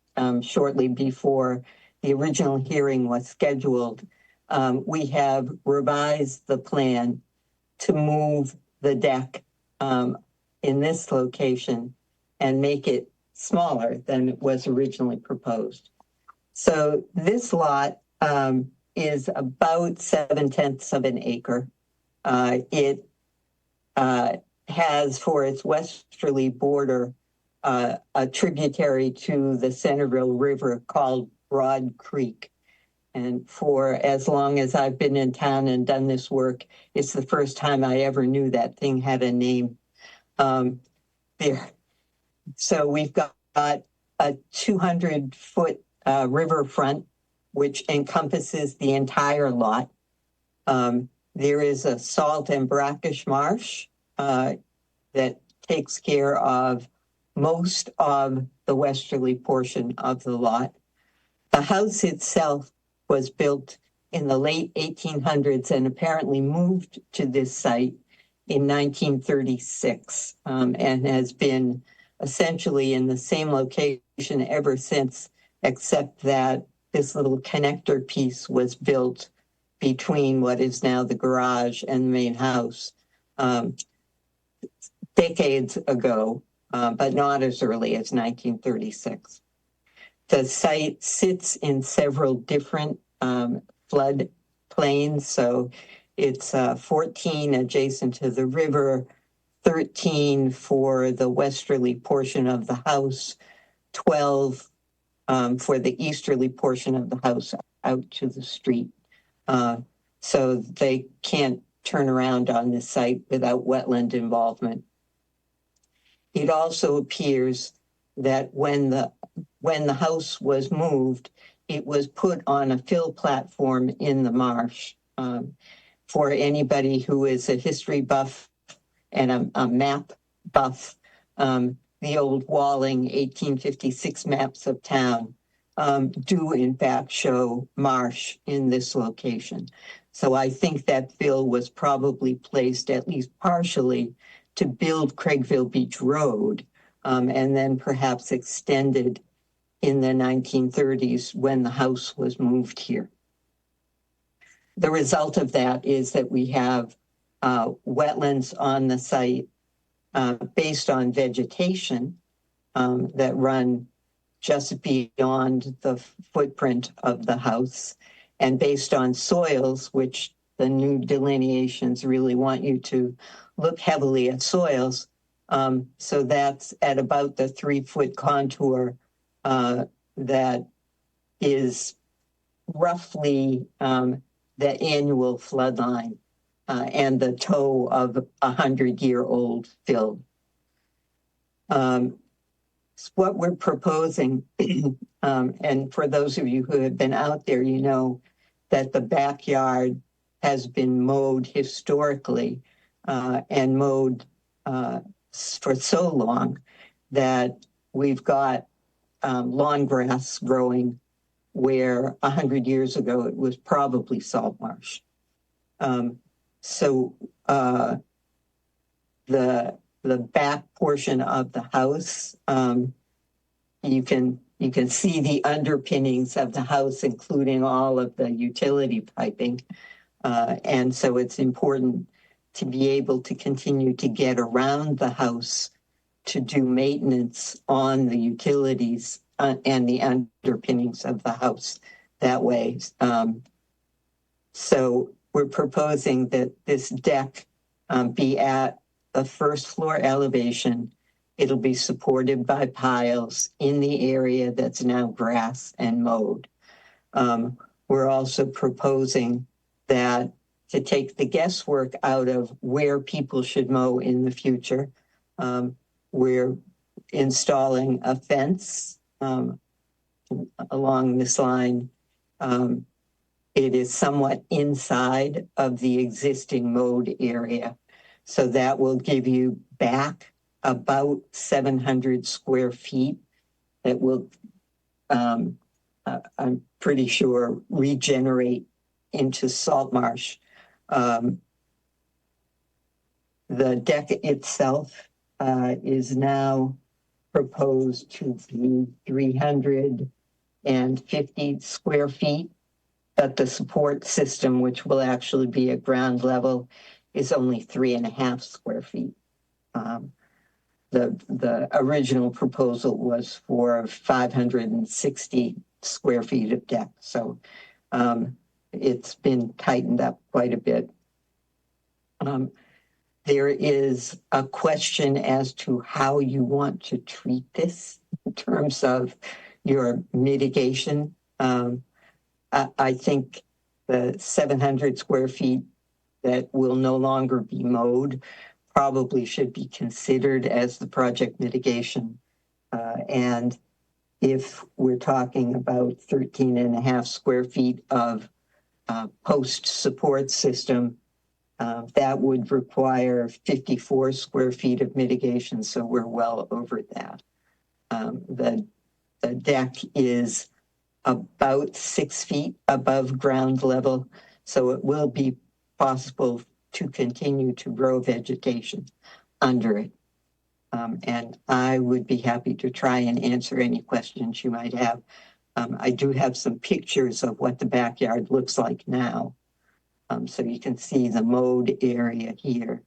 shortly before the original hearing was scheduled, we have revised the plan to move the deck in this location and make it smaller than it was originally proposed. So this lot is about 7/10 of an acre. It has for its westerly border a tributary to the Centerville River called Broad Creek. And for as long as I've been in town and done this work, it's the first time I ever knew that thing had a name there. So we've got a 200-foot riverfront, which encompasses the entire lot. There is a salt and brackish marsh that takes care of most of the westerly portion of the lot. The house itself was built in the late 1800s and apparently moved to this site in 1936 and has been essentially in the same location ever since, except that this little connector piece was built between what is now the garage and the main house decades ago, but not as early as 1936. The site sits in several different flood plains. So it's 14 adjacent to the river, 13 for the westerly portion of the house, 12 for the easterly portion of the house out to the street. So they can't turn around on this site without wetland involvement. It also appears that when the house was moved, it was put on a fill platform in the marsh. For anybody who is a history buff and a map buff, the old Walling 1856 maps of town do in fact show marsh in this location. So I think that fill was probably placed at least partially to build Craigville Beach Road, and then perhaps extended in the 1930s when the house was moved here. The result of that is that we have wetlands on the site based on vegetation that run just beyond the footprint of the house, and based on soils, which the new delineations really want you to look heavily at soils. So that's at about the 3-foot contour that is roughly the annual flood line and the toe of a 100-year-old fill. What we're proposing, and for those of you who have been out there, you know that the backyard has been mowed historically and mowed for so long that we've got lawn grass growing where 100 years ago it was probably salt marsh. So the back portion of the house, you can see the underpinnings of the house, including all of the utility piping. And so it's important to be able to continue to get around the house to do maintenance on the utilities and the underpinnings of the house that way. So we're proposing that this deck be at the first floor elevation. It'll be supported by piles in the area that's now grass and mowed. We're also proposing that to take the guesswork out of where people should mow in the future. We're installing a fence along this line. It is somewhat inside of the existing mowed area. So that will give you back about 700 square feet that will, I'm pretty sure, regenerate into salt marsh. The deck itself is now proposed to be 350 square feet. but the support system, which will actually be at ground level, is only 3.5 square feet. The original proposal was for 560 square feet of deck. So it's been tightened up quite a bit. There is a question as to how you want to treat this in terms of your mitigation. I think the 700 square feet that will no longer be mowed probably should be considered as the project mitigation. And if we're talking about 13.5 square feet of post support system, that would require 54 square feet of mitigation. So we're well over that. The deck is about 6 feet above ground level. So it will be possible to continue to grow vegetation under it. And I would be happy to try and answer any questions you might have. I do have some pictures of what the backyard looks like now. So you can see the mowed area here.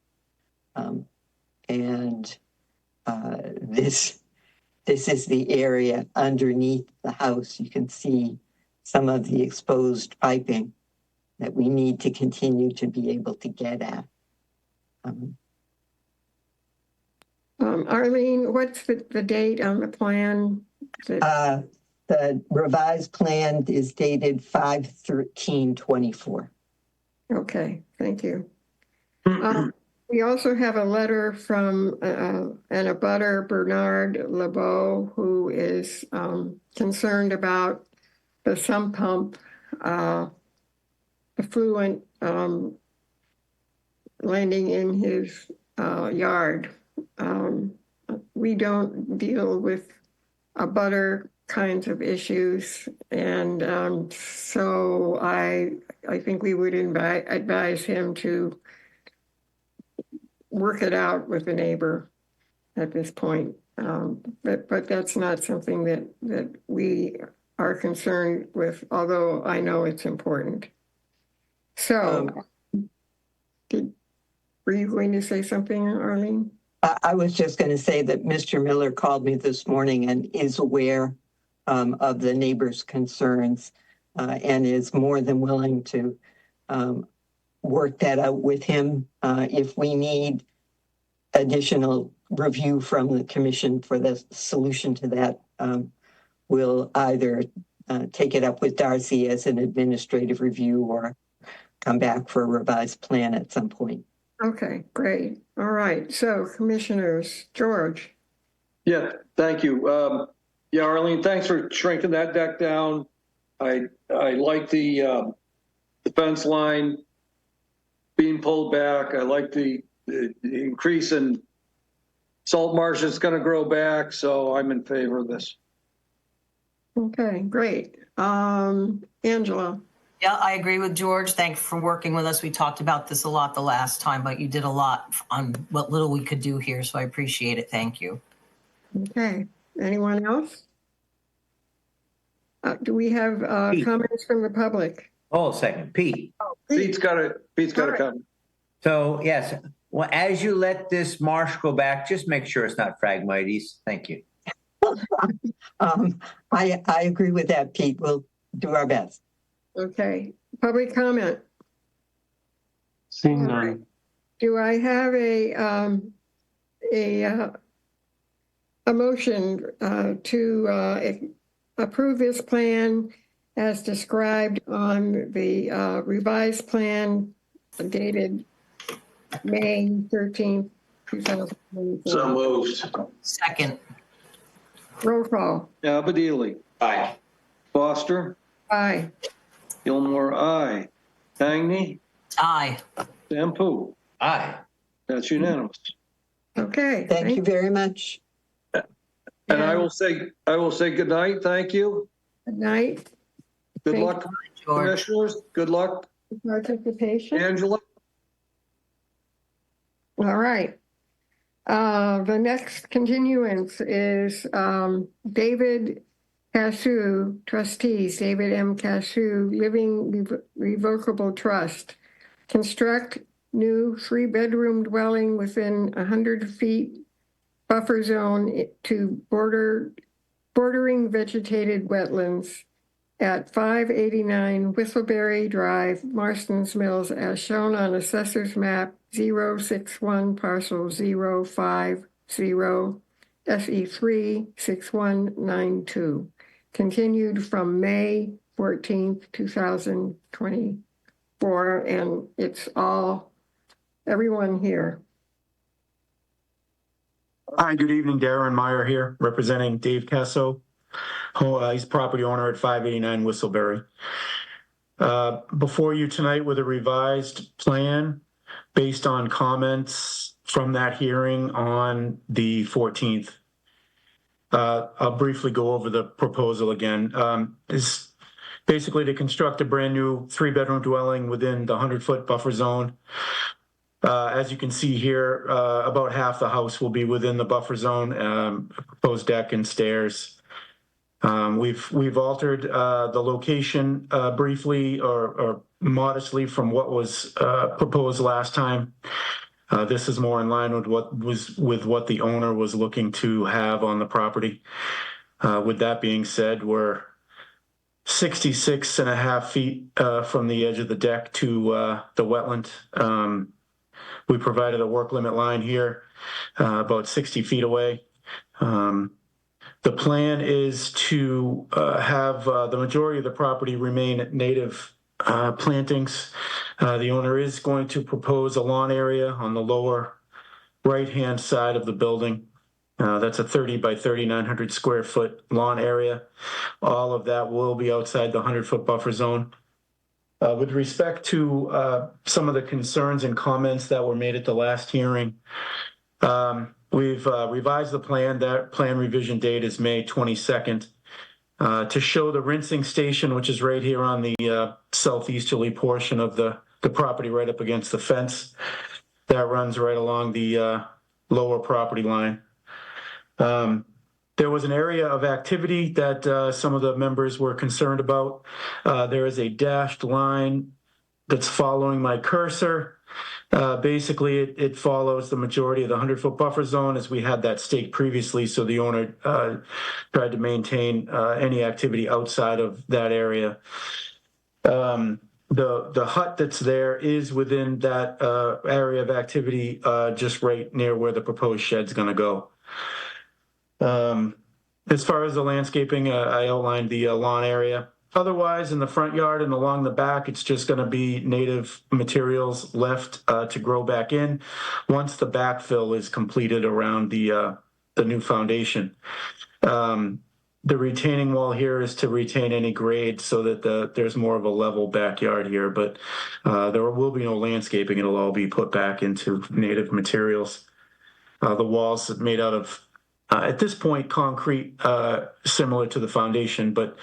And this is the area underneath the house. You can see some of the exposed piping that we need to continue to be able to get at. Arlene, what's the date on the plan? The revised plan is dated 5/13/24. Okay, thank you. We also have a letter from an abutter, Bernard LeBeau, who is concerned about the sump pump effluent landing in his yard. We don't deal with abutter kinds of issues, and so I think we would advise him to work it out with the neighbor at this point. But that's not something that we are concerned with, although I know it's important. So, were you going to say something, Arlene? I was just going to say that Mr. Miller called me this morning and is aware of the neighbor's concerns and is more than willing to work that out with him. If we need additional review from the commission for the solution to that, we'll either take it up with Darcy as an administrative review or come back for a revised plan at some point. Okay, great. All right. So, commissioners, George. Yeah, thank you. Yeah, Arlene, thanks for shrinking that deck down. I like the fence line being pulled back. I like the increase in salt marsh is going to grow back, so I'm in favor of this. Okay, great. Angela. Yeah, I agree with George. Thanks for working with us. We talked about this a lot the last time, but you did a lot on what little we could do here, so I appreciate it. Thank you. Okay. Anyone else? Do we have comments from the public? Hold a second, Pete. Pete's got a comment. So yes, well, as you let this marsh go back, just make sure it's not Phragmites. Thank you. I agree with that, Pete. We'll do our best. Okay. Public comment. Seeing none. Do I have a motion to approve this plan as described on the revised plan dated May 13th, 2024? So moved. Second. Roll call. Abadili. Aye. Foster. Aye. Gilmore, aye. Tangney. Aye. Sampu. Aye. That's unanimous. Okay. Thank you very much. And I will say good night. Thank you. Good night. Good Thank luck, George. commissioners. Good luck, Participation. Angela. All right. The next continuance is David Cassu, trustees, David M. Cassu, Living Revocable Trust. Construct new 3-bedroom dwelling within 100 feet buffer zone to bordering vegetated wetlands at 589 Whistleberry Drive, Marston's Mills, as shown on Assessor's Map 061, Parcel 050, SE3 6192. Continued from May 14th, 2024, and it's everyone here. Hi, good evening. Darren Meyer here, representing Dave Casso. He's property owner at 589 Whistleberry. Before you tonight with a revised plan based on comments from that hearing on the 14th. I'll briefly go over the proposal again. Is basically to construct a brand new 3-bedroom dwelling within the 100-foot buffer zone. As you can see here, about half the house will be within the buffer zone, proposed deck and stairs. We've altered the location briefly or modestly from what was proposed last time. This is more in line with what the owner was looking to have on the property. With that being said, we're 66.5 feet from the edge of the deck to the wetland. We provided a work limit line here, about 60 feet away. The plan is to have the majority of the property remain native plantings. The owner is going to propose a lawn area on the lower right-hand side of the building. That's a 30 by 3,900 square foot lawn area. All of that will be outside the 100-foot buffer zone. With respect to some of the concerns and comments that were made at the last hearing, we've revised the plan. That plan revision date is May 22nd. To show the rinsing station, which is right here on the southeasterly portion of the property right up against the fence. That runs right along the lower property line. There was an area of activity that some of the members were concerned about. There is a dashed line that's following my cursor. Basically, it follows the majority of the 100-foot buffer zone as we had that staked previously, so the owner tried to maintain any activity outside of that area. The hut that's there is within that area of activity, just right near where the proposed shed's going to go. As far as the landscaping, I outlined the lawn area. Otherwise, in the front yard and along the back, it's just going to be native materials left to grow back in once the backfill is completed around the new foundation. The retaining wall here is to retain any grade so that there's more of a level backyard here, but there will be no landscaping. It'll all be put back into native materials. The walls made out of, at this point, concrete, similar to the foundation, but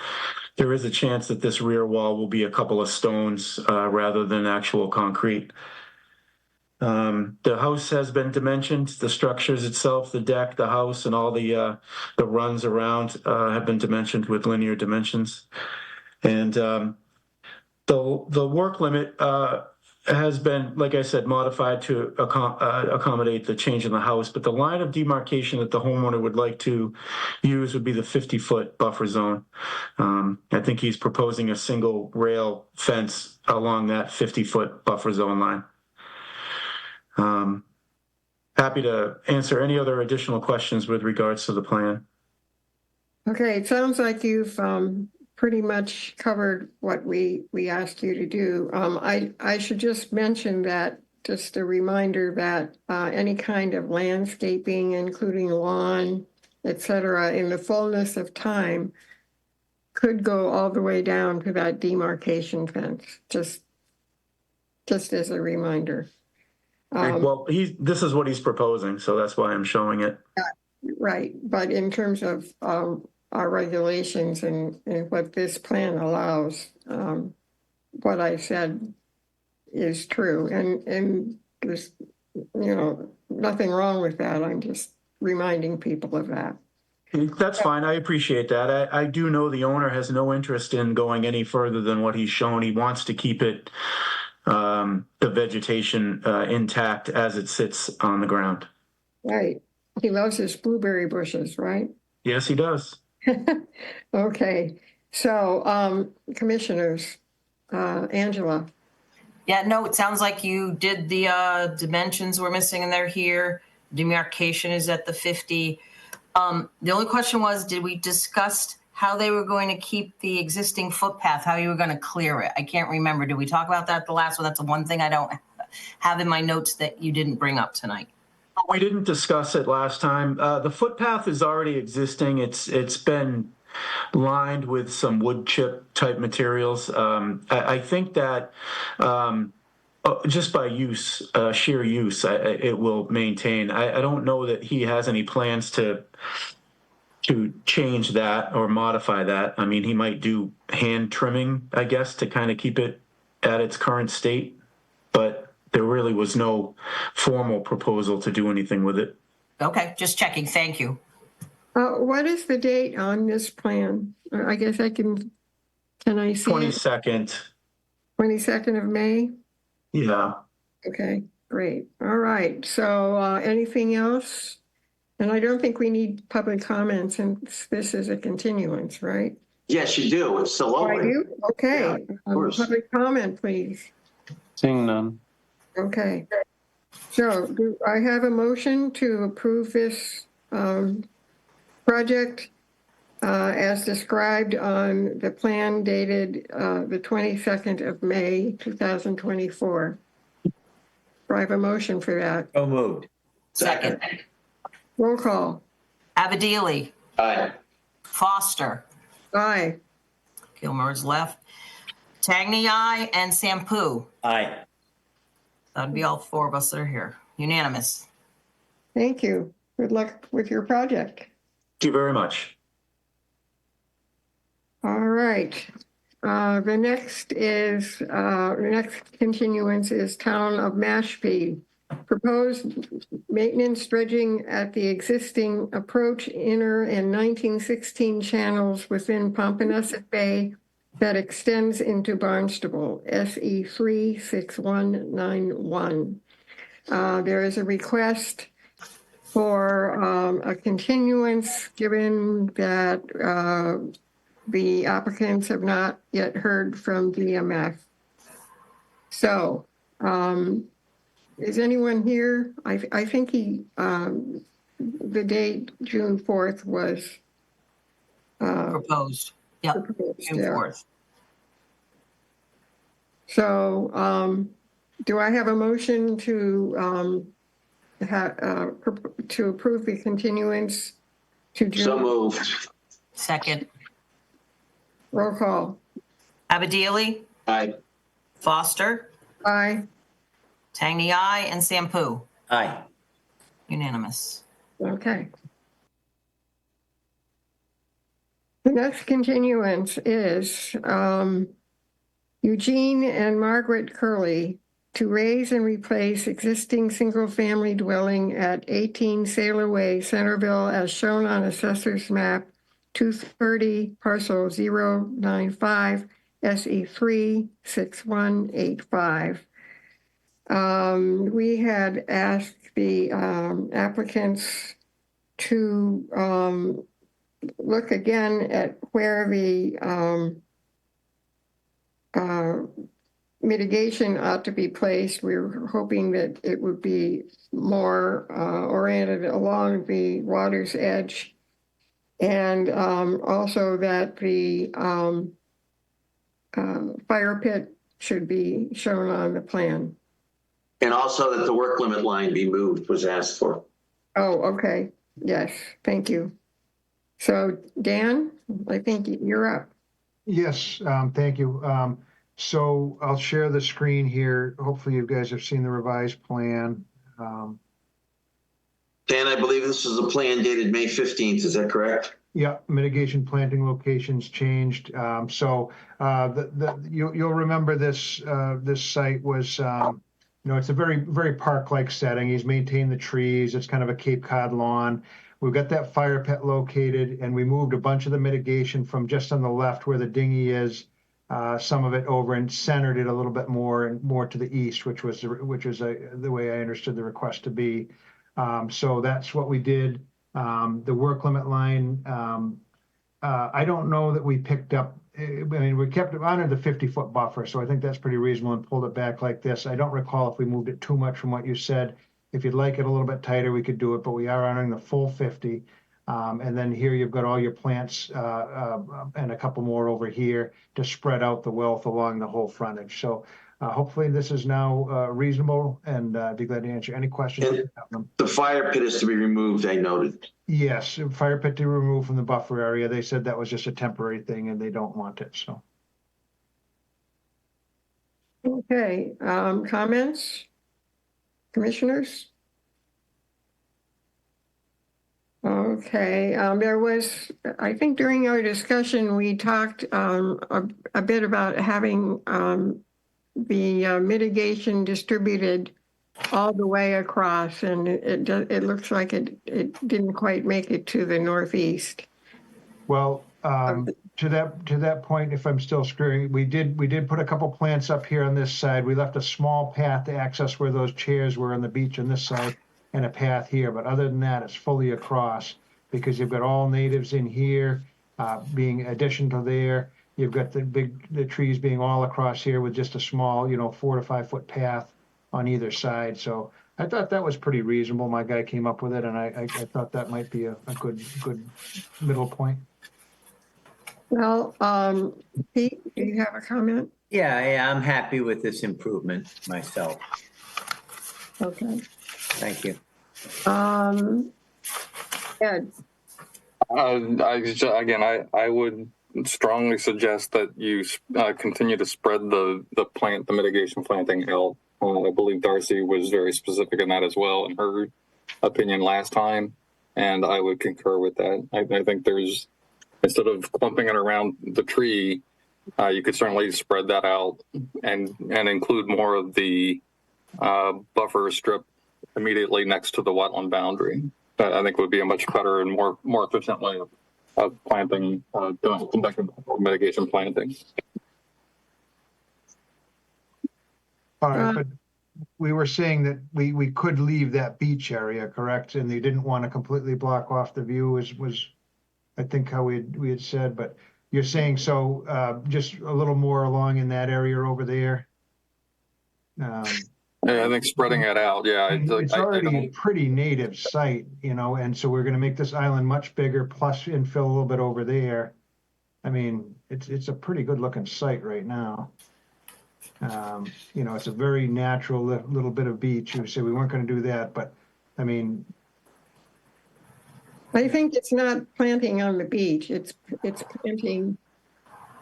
there is a chance that this rear wall will be a couple of stones rather than actual concrete. The house has been dimensioned. The structures itself, the deck, the house, and all the runs around have been dimensioned with linear dimensions. And the work limit has been, like I said, modified to accommodate the change in the house. But the line of demarcation that the homeowner would like to use would be the 50-foot buffer zone. I think he's proposing a single rail fence along that 50-foot buffer zone line. Happy to answer any other additional questions with regards to the plan. Okay, it sounds like you've pretty much covered what we asked you to do. I should just mention that, just a reminder that any kind of landscaping, including lawn, etc., in the fullness of time, could go all the way down to that demarcation fence. Just as a reminder. Well, this is what he's proposing, so that's why I'm showing it. Right, but in terms of our regulations and what this plan allows, what I said is true, and there's nothing wrong with that. I'm just reminding people of that. That's fine. I appreciate that. I do know the owner has no interest in going any further than what he's shown. He wants to keep it, the vegetation intact as it sits on the ground. Right. He loves his blueberry bushes, right? Yes, he does. Okay. So, commissioners, Angela. Yeah, no, it sounds like you did the dimensions we're missing and they're here. Demarcation is at the 50. The only question was, did we discuss how they were going to keep the existing footpath, how you were going to clear it? I can't remember. Did we talk about that the last one? That's the one thing I don't have in my notes that you didn't bring up tonight. We didn't discuss it last time. The footpath is already existing. It's been lined with some wood chip type materials. I think that just by use, sheer use, it will maintain. I don't know that he has any plans to change that or modify that. I mean, he might do hand trimming, I guess, to kind of keep it at its current state, but there really was no formal proposal to do anything with it. Okay, just checking. Thank you. What is the date on this plan? I guess can I see 22nd. it? 22nd of May? Yeah. Okay, great. All right. So anything else? And I don't think we need public comments since this is a continuance, right? Yes, you do. It's still Oh, open. you? Okay. Yeah, of course. Public comment, please. Seeing none. Okay. So do I have a motion to approve this project as described on the plan dated the 22nd of May, 2024? Do I have a motion for that? So moved. Second. Roll call. Abadili. Aye. Foster. Aye. Gilmore's left. Tagny, aye, and Sampu. Aye. That'd be all four of us that are here. Unanimous. Thank you. Good luck with your project. Thank you very much. All right. The next continuance is Town of Mashpee. Proposed maintenance dredging at the existing approach, inner, and 1916 channels within Pompanesett Bay that extends into Barnstable, SE 36191. There is a request for a continuance given that the applicants have not yet heard from DMF. So, is anyone here? I think the date, June 4th, was proposed. Yep, proposed, June 4th. So, do I have a motion to approve the continuance to June? So moved. Second. Roll call. Abadili. Aye. Foster. Aye. Tagny, aye, and Sampu. Aye. Unanimous. Okay. The next continuance is Eugene and Margaret Curley to raise and replace existing single-family dwelling at 18 Sailor Way, Centerville, as shown on Assessor's Map 230, parcel 095, SE 36185. We had asked the applicants to look again at where the mitigation ought to be placed. We were hoping that it would be more oriented along the water's edge, and also that the fire pit should be shown on the plan. And also that the work limit line be moved was asked for. Oh, okay. Yes, thank you. So Dan, I think you're up. Yes, thank you. So I'll share the screen here. Hopefully you guys have seen the revised plan. Dan, I believe this is a plan dated May 15th. Is that correct? Yeah, mitigation planting locations changed. You'll remember this site was, it's a very, very park-like setting. He's maintained the trees. It's kind of a Cape Cod lawn. we've got that fire pit located, and we moved a bunch of the mitigation from just on the left where the dinghy is, some of it over and centered it a little bit more and more to the east, which was the way I understood the request to be. So that's what we did. The work limit line, I don't know that we picked up, I mean, we kept it under the 50-foot buffer, so I think that's pretty reasonable and pulled it back like this. I don't recall if we moved it too much from what you said. If you'd like it a little bit tighter, we could do it, but we are honoring the full 50. And then here you've got all your plants and a couple more over here to spread out the wealth along the whole frontage. So hopefully this is now reasonable, and I'd be glad to answer any questions. The fire pit is to be removed, I noted. Yes, fire pit to remove from the buffer area. They said that was just a temporary thing and they don't want it, so. Okay, comments? Commissioners? Okay, there was, I think during our discussion, we talked a bit about having the mitigation distributed all the way across, and it looks like it didn't quite make it to the northeast. Well, to that point, if I'm still screwing, we did put a couple plants up here on this side. We left a small path to access where those chairs were on the beach on this side, and a path here. But other than that, it's fully across because you've got all natives in here, being addition to there. You've got the trees being all across here with just a small, 4 to 5 foot path on either side. So I thought that was pretty reasonable. My guy came up with it, and I thought that might be a good middle point. Well, Pete, do you have a comment? Yeah, I'm happy with this improvement myself. Okay. Thank you. Ed. I would strongly suggest that you continue to spread the mitigation planting out. I believe Darcy was very specific in that as well in her opinion last time, and I would concur with that. I think there's, instead of clumping it around the tree, you could certainly spread that out and include more of the buffer strip immediately next to the wetland boundary. That I think would be a much better and more efficient way of planting, conducting mitigation planting. All right, but we were saying that we could leave that beach area, correct? And they didn't want to completely block off the view was I think how we had said, but you're saying so just a little more along in that area over there. Yeah, I think spreading it out. Yeah, it's already a pretty native site, and so we're going to make this island much bigger, plus infill a little bit over there. I mean, it's a pretty good looking site right now. It's a very natural little bit of beach. You say we weren't going to do that, but I mean, I think it's not planting on the beach. It's planting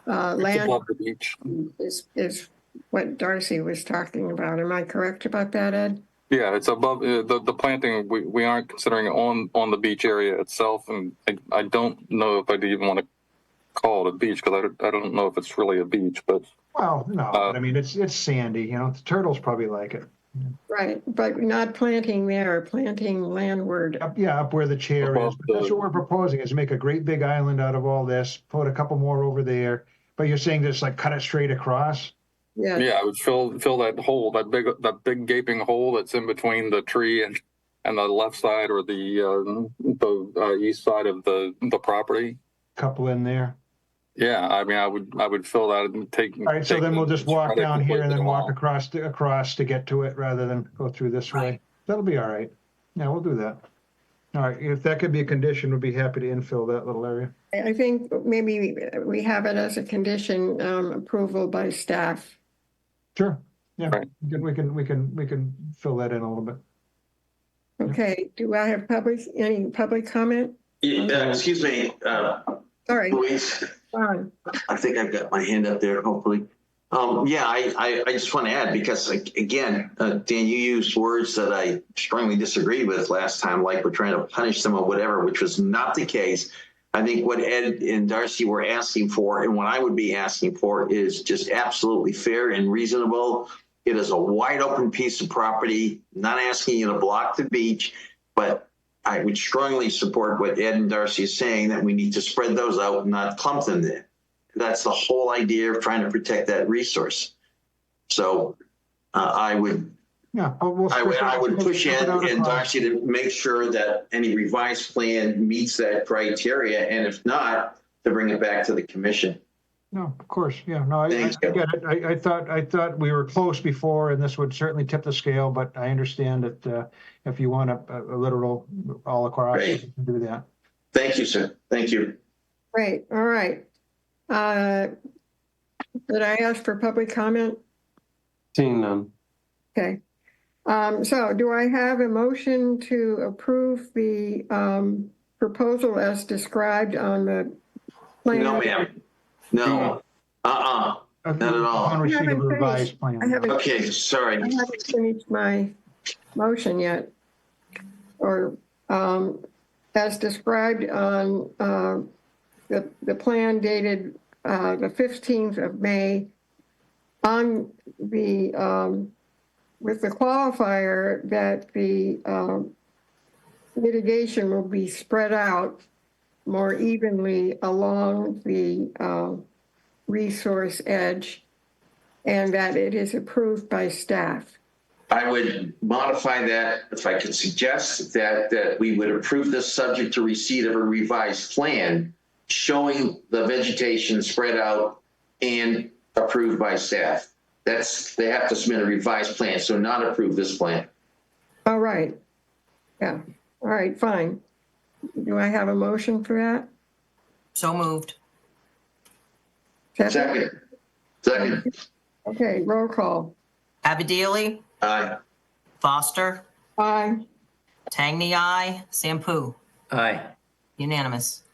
land above the beach. Is what Darcy was talking about. Am I correct about that, Ed? Yeah, it's above the planting. We aren't considering it on the beach area itself, and I don't know if I'd even want to call it a beach because I don't know if it's really a beach. But well, no, but I mean it's sandy. The turtles probably like it. Right, but not planting there, planting landward. Up where the chair is. But that's what we're proposing, is make a great big island out of all this, put a couple more over there. But you're saying just like cut it straight across? Yeah. Yeah, I would fill that hole, that big gaping hole that's in between the tree and the left side or the east side of the property. Couple in there. Yeah, I mean, I would fill that and take. All right, so then we'll just walk down here and then walk across to get to it rather than go through this way. That'll be all right. Yeah, we'll do that. All right, if that could be a condition, we'd be happy to infill that little area. I think maybe we have it as a condition, approval by staff. Sure. Yeah, right. We can fill that in a little bit. Okay. Do I have any public comment? Excuse me. Sorry. Louise. I think I've got my hand up there, hopefully. I just want to add, because again, Dan, you used words that I strongly disagreed with last time, like we're trying to punish them or whatever, which was not the case. I think what Ed and Darcy were asking for, and what I would be asking for, is just absolutely fair and reasonable. It is a wide open piece of property, not asking you to block the beach, but I would strongly support what Ed and Darcy is saying, that we need to spread those out and not clump them there. That's the whole idea of trying to protect that resource. So I would push Ed and Darcy to make sure that any revised plan meets that criteria, and if not, to bring it back to the commission. No, of course, yeah, no, I Thank get you. it. I thought we were close before, and this would certainly tip the scale, but I understand that if you want a literal all across, Great. you can do that. Thank you, sir. Thank you. Great, all right. Did I ask for public comment? Seeing none. Okay. So do I have a motion to approve the proposal as described on the plan? No, ma'am. No. Not at all. On receipt of a revised plan. I haven't. Okay, sorry. I haven't finished my motion yet. Or as described on the plan dated the 15th of May on the with the qualifier that the mitigation will be spread out more evenly along the resource edge, and that it is approved by staff. I would modify that, if I could suggest that we would approve this subject to receipt of a revised plan showing the vegetation spread out and approved by staff. They have to submit a revised plan, so not approve this plan. All right. Yeah. All right, fine. Do I have a motion for that? So moved. Second. Okay, roll call. Abadili, Aye. Foster, Aye. Tangney, aye. Sampu, Aye. unanimous.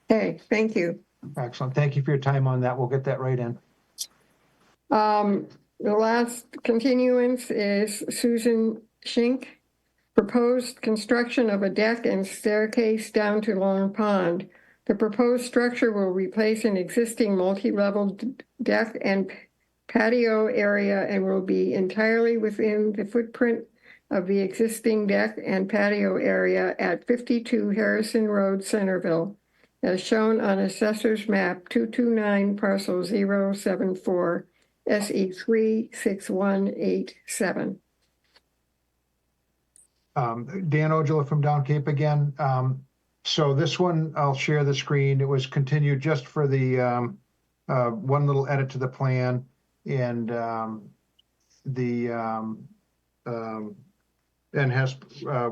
Okay, thank you. Excellent. Thank you for your time on that. We'll get that right in. The last continuance is Susan Schink. Proposed construction of a deck and staircase down to Long Pond. The proposed structure will replace an existing multi-level deck and patio area and will be entirely within the footprint of the existing deck and patio area at 52 Harrison Road, Centerville, as shown on Assessor's Map 229, Parcel 074, SE 36187. Dan Ojala from Down Cape again. So this one, I'll share the screen. It was continued just for the one little edit to the plan, and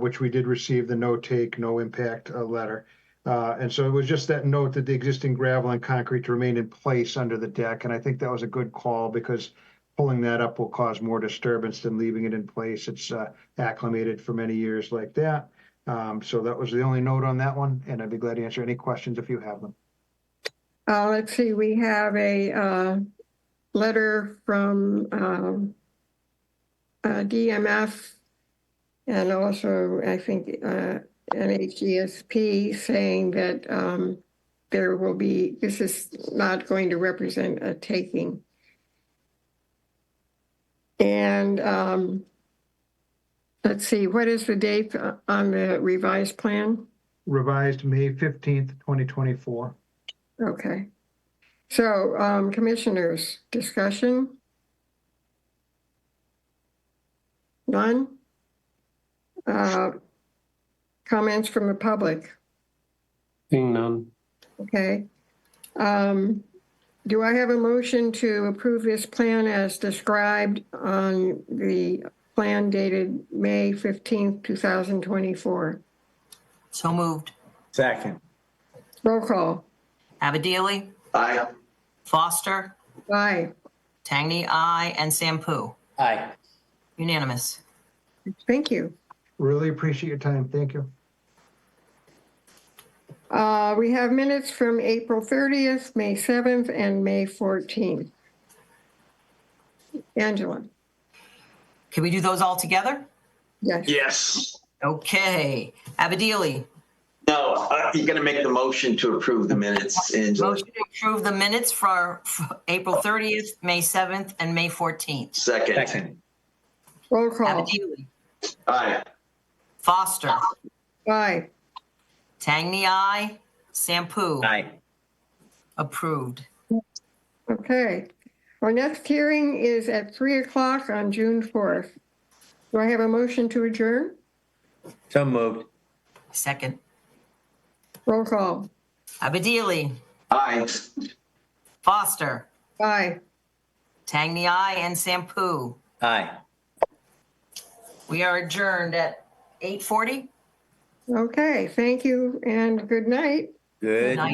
which we did receive the no take, no impact letter. And so it was just that note that the existing gravel and concrete to remain in place under the deck. And I think that was a good call, because pulling that up will cause more disturbance than leaving it in place. It's acclimated for many years like that. So that was the only note on that one, and I'd be glad to answer any questions if you have them. Let's see, we have a letter from DMF and also, I think, NHESP saying that this is not going to represent a taking. And let's see, what is the date on the revised plan? Revised May 15th, 2024. Okay. So, commissioners, discussion? None? Comments from the public? Seeing none. Okay. Do I have a motion to approve this plan as described on the plan dated May 15th, 2024? So moved. Second. Roll call. Abadili, Aye. Foster, Aye. Tangney, aye. And Sampu, Aye. unanimous. Thank you. Really appreciate your time. Thank you. We have minutes from April 30th, May 7th, and May 14th. Angela? Can we do those all together? Yes. Yes. Okay. Abadili, No, you're going to make the motion to approve the minutes, Angela. motion to approve the minutes for April 30th, May 7th, and May 14th. Second. Roll call. Abadili, Aye. Foster, Aye. Tangney, aye. Sampu. Aye. Approved. Okay. Our next hearing is at 3:00 on June 4th. Do I have a motion to adjourn? So moved. Second. Roll call. Abadili. Aye. Foster. Aye. Tangney, aye. And Sampu. Aye. We are adjourned at 8:40. Okay, thank you and good night. Good night. night.